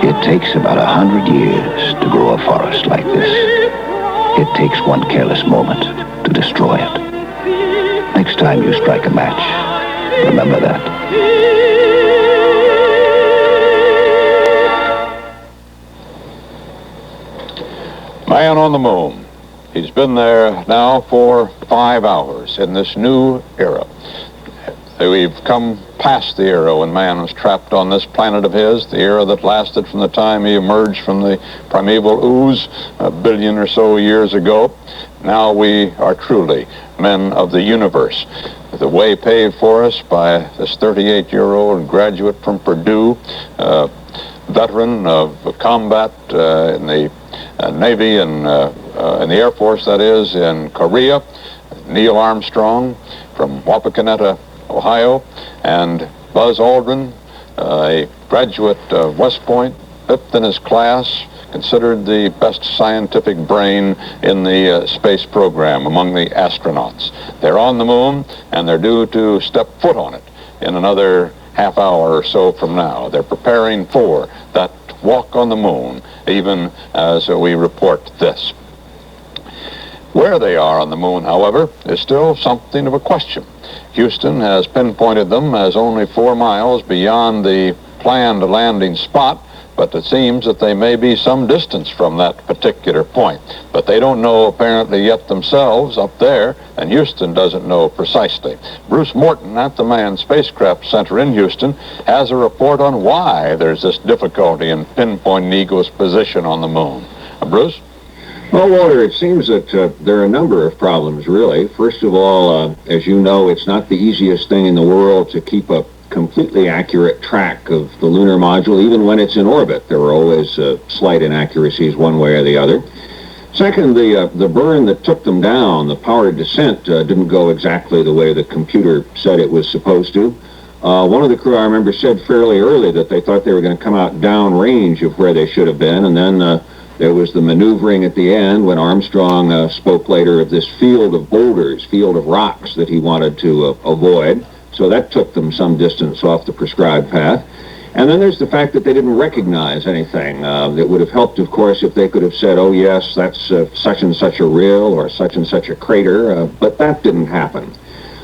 It takes about 100 years to grow a forest like this. It takes one careless moment to destroy it. Next time you strike a match, remember that. Man on the moon. He's been there now for 5 hours in this new era. We've come past the era when man was trapped on this planet of his, the era that lasted from the time he emerged from the primeval ooze a billion or so years ago. Now we are truly men of the universe. The way paved for us by this 38-year-old graduate from Purdue, veteran of combat in the Navy and in the Air Force, that is, in Korea, Neil Armstrong from Wapakoneta, Ohio, and Buzz Aldrin, a graduate of West Point, fifth in his class, considered the best scientific brain in the space program among the astronauts. They're on the moon, and they're due to step foot on it in another half hour or so from now. They're preparing for that walk on the moon, even as we report this. Where they are on the moon, however, is still something of a question. Houston has pinpointed them as only 4 miles beyond the planned landing spot, but it seems that they may be some distance from that particular point. But they don't know apparently yet themselves up there, and Houston doesn't know precisely. Bruce Morton at the Manned Spacecraft Center in Houston has a report on why there's this difficulty in pinpointing Eagle's position on the moon. Bruce? Well, Walter, it seems that there are a number of problems, really. First of all, as you know, it's not the easiest thing in the world to keep a completely accurate track of the lunar module, even when it's in orbit. There are always slight inaccuracies one way or the other. Second, the burn that took them down, the powered descent, didn't go exactly the way the computer said it was supposed to. One of the crew, I remember, said fairly early that they thought they were going to come out downrange of where they should have been, and then there was the maneuvering at the end when Armstrong spoke later of this field of boulders, field of rocks that he wanted to avoid. So that took them some distance off the prescribed path. And then there's the fact that they didn't recognize anything. It would have helped, of course, if they could have said, oh, yes, that's such and such a rill or such and such a crater, but that didn't happen.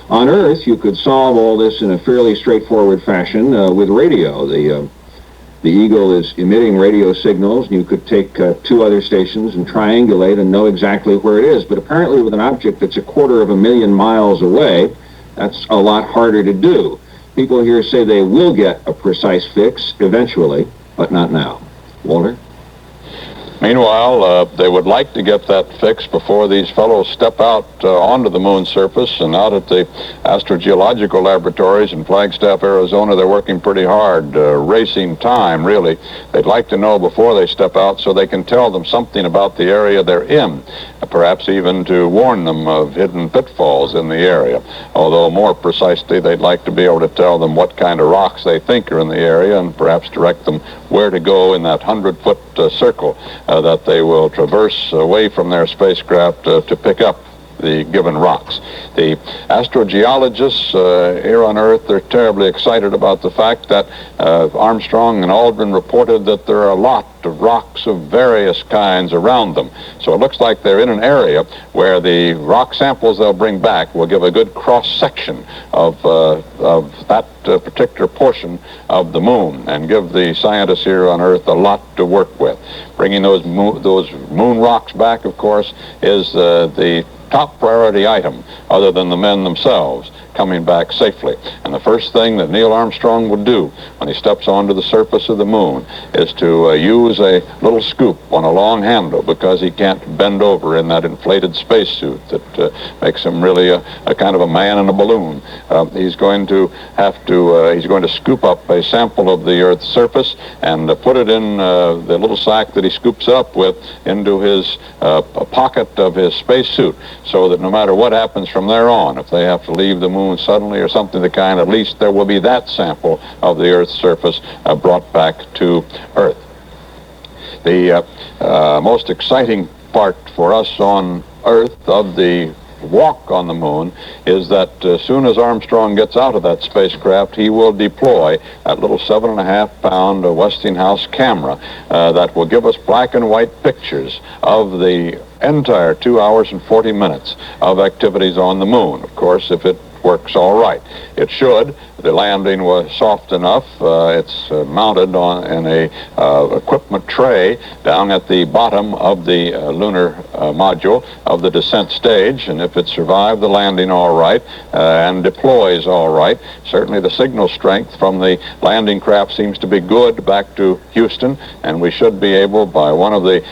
On Earth, you could solve all this in a fairly straightforward fashion with radio. The Eagle is emitting radio signals, and you could take 2 other stations and triangulate and know exactly where it is. But apparently with an object that's 250,000 miles away, that's a lot harder to do. People here say they will get a precise fix eventually, but not now. Walter? Meanwhile, they would like to get that fixed before these fellows step out onto the moon's surface, and out at the astrogeological laboratories in Flagstaff, Arizona, they're working pretty hard, racing time, really. They'd like to know before they step out so they can tell them something about the area they're in, perhaps even to warn them of hidden pitfalls in the area. Although more precisely, they'd like to be able to tell them what kind of rocks they think are in the area and perhaps direct them where to go in that 100-foot circle that they will traverse away from their spacecraft to pick up the given rocks. The astrogeologists here on Earth are terribly excited about the fact that Armstrong and Aldrin reported that there are a lot of rocks of various kinds around them. So it looks like they're in an area where the rock samples they'll bring back will give a good cross-section of that particular portion of the moon and give the scientists here on Earth a lot to work with. Bringing those moon rocks back, of course, is the top priority item, other than the men themselves coming back safely. And the first thing that Neil Armstrong would do when he steps onto the surface of the moon is to use a little scoop on a long handle, because he can't bend over in that inflated spacesuit that makes him really a kind of a man in a balloon. He's going to scoop up a sample of the Earth's surface and put it in the little sack that he scoops up with into his pocket of his spacesuit, so that no matter what happens from there on, if they have to leave the moon suddenly or something of the kind, at least there will be that sample of the Earth's surface brought back to Earth. The most exciting part for us on Earth of the walk on the moon is that as soon as Armstrong gets out of that spacecraft, he will deploy that little 7.5-pound Westinghouse camera that will give us black and white pictures of the entire 2 hours and 40 minutes of activities on the moon. Of course, if it works all right. It should. The landing was soft enough. It's mounted in a equipment tray down at the bottom of the lunar module of the descent stage, and if it survived the landing all right and deploys all right, certainly the signal strength from the landing craft seems to be good back to Houston, and we should be able, by one of the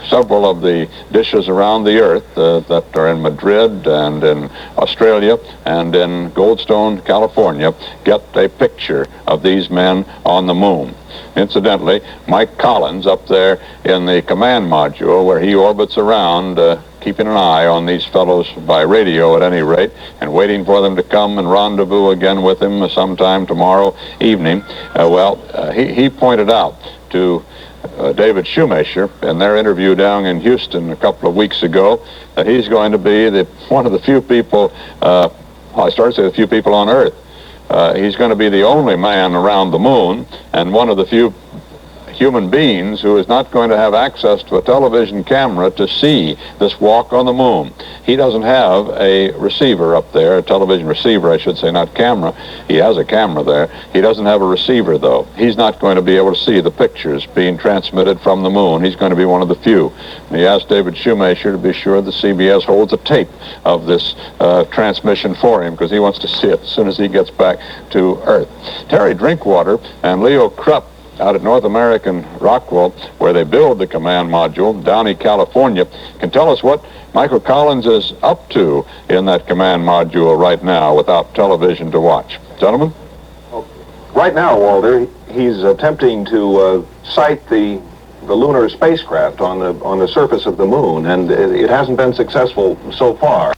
several of the dishes around the Earth that are in Madrid and in Australia and in Goldstone, California, get a picture of these men on the moon. Incidentally, Mike Collins up there in the command module where he orbits around, keeping an eye on these fellows by radio at any rate, and waiting for them to come and rendezvous again with him sometime tomorrow evening. He pointed out to David Shoemaker in their interview down in Houston a couple of weeks ago that he's going to be one of the few people, I started to say the few people on Earth. He's going to be the only man around the moon and one of the few human beings who is not going to have access to a television camera to see this walk on the moon. He doesn't have a receiver up there, a television receiver, I should say, not camera. He has a camera there. He doesn't have a receiver, though. He's not going to be able to see the pictures being transmitted from the moon. He's going to be one of the few. And he asked David Shoemaker to be sure the CBS holds a tape of this transmission for him, because he wants to see it as soon as he gets back to Earth. Terry Drinkwater and Leo Krupp out at North American Rockwell, where they build the command module, Downey, California, can tell us what Michael Collins is up to in that command module right now without television to watch. Gentlemen? Right now, Walter, he's attempting to sight the lunar spacecraft on the surface of the moon, and it hasn't been successful so far.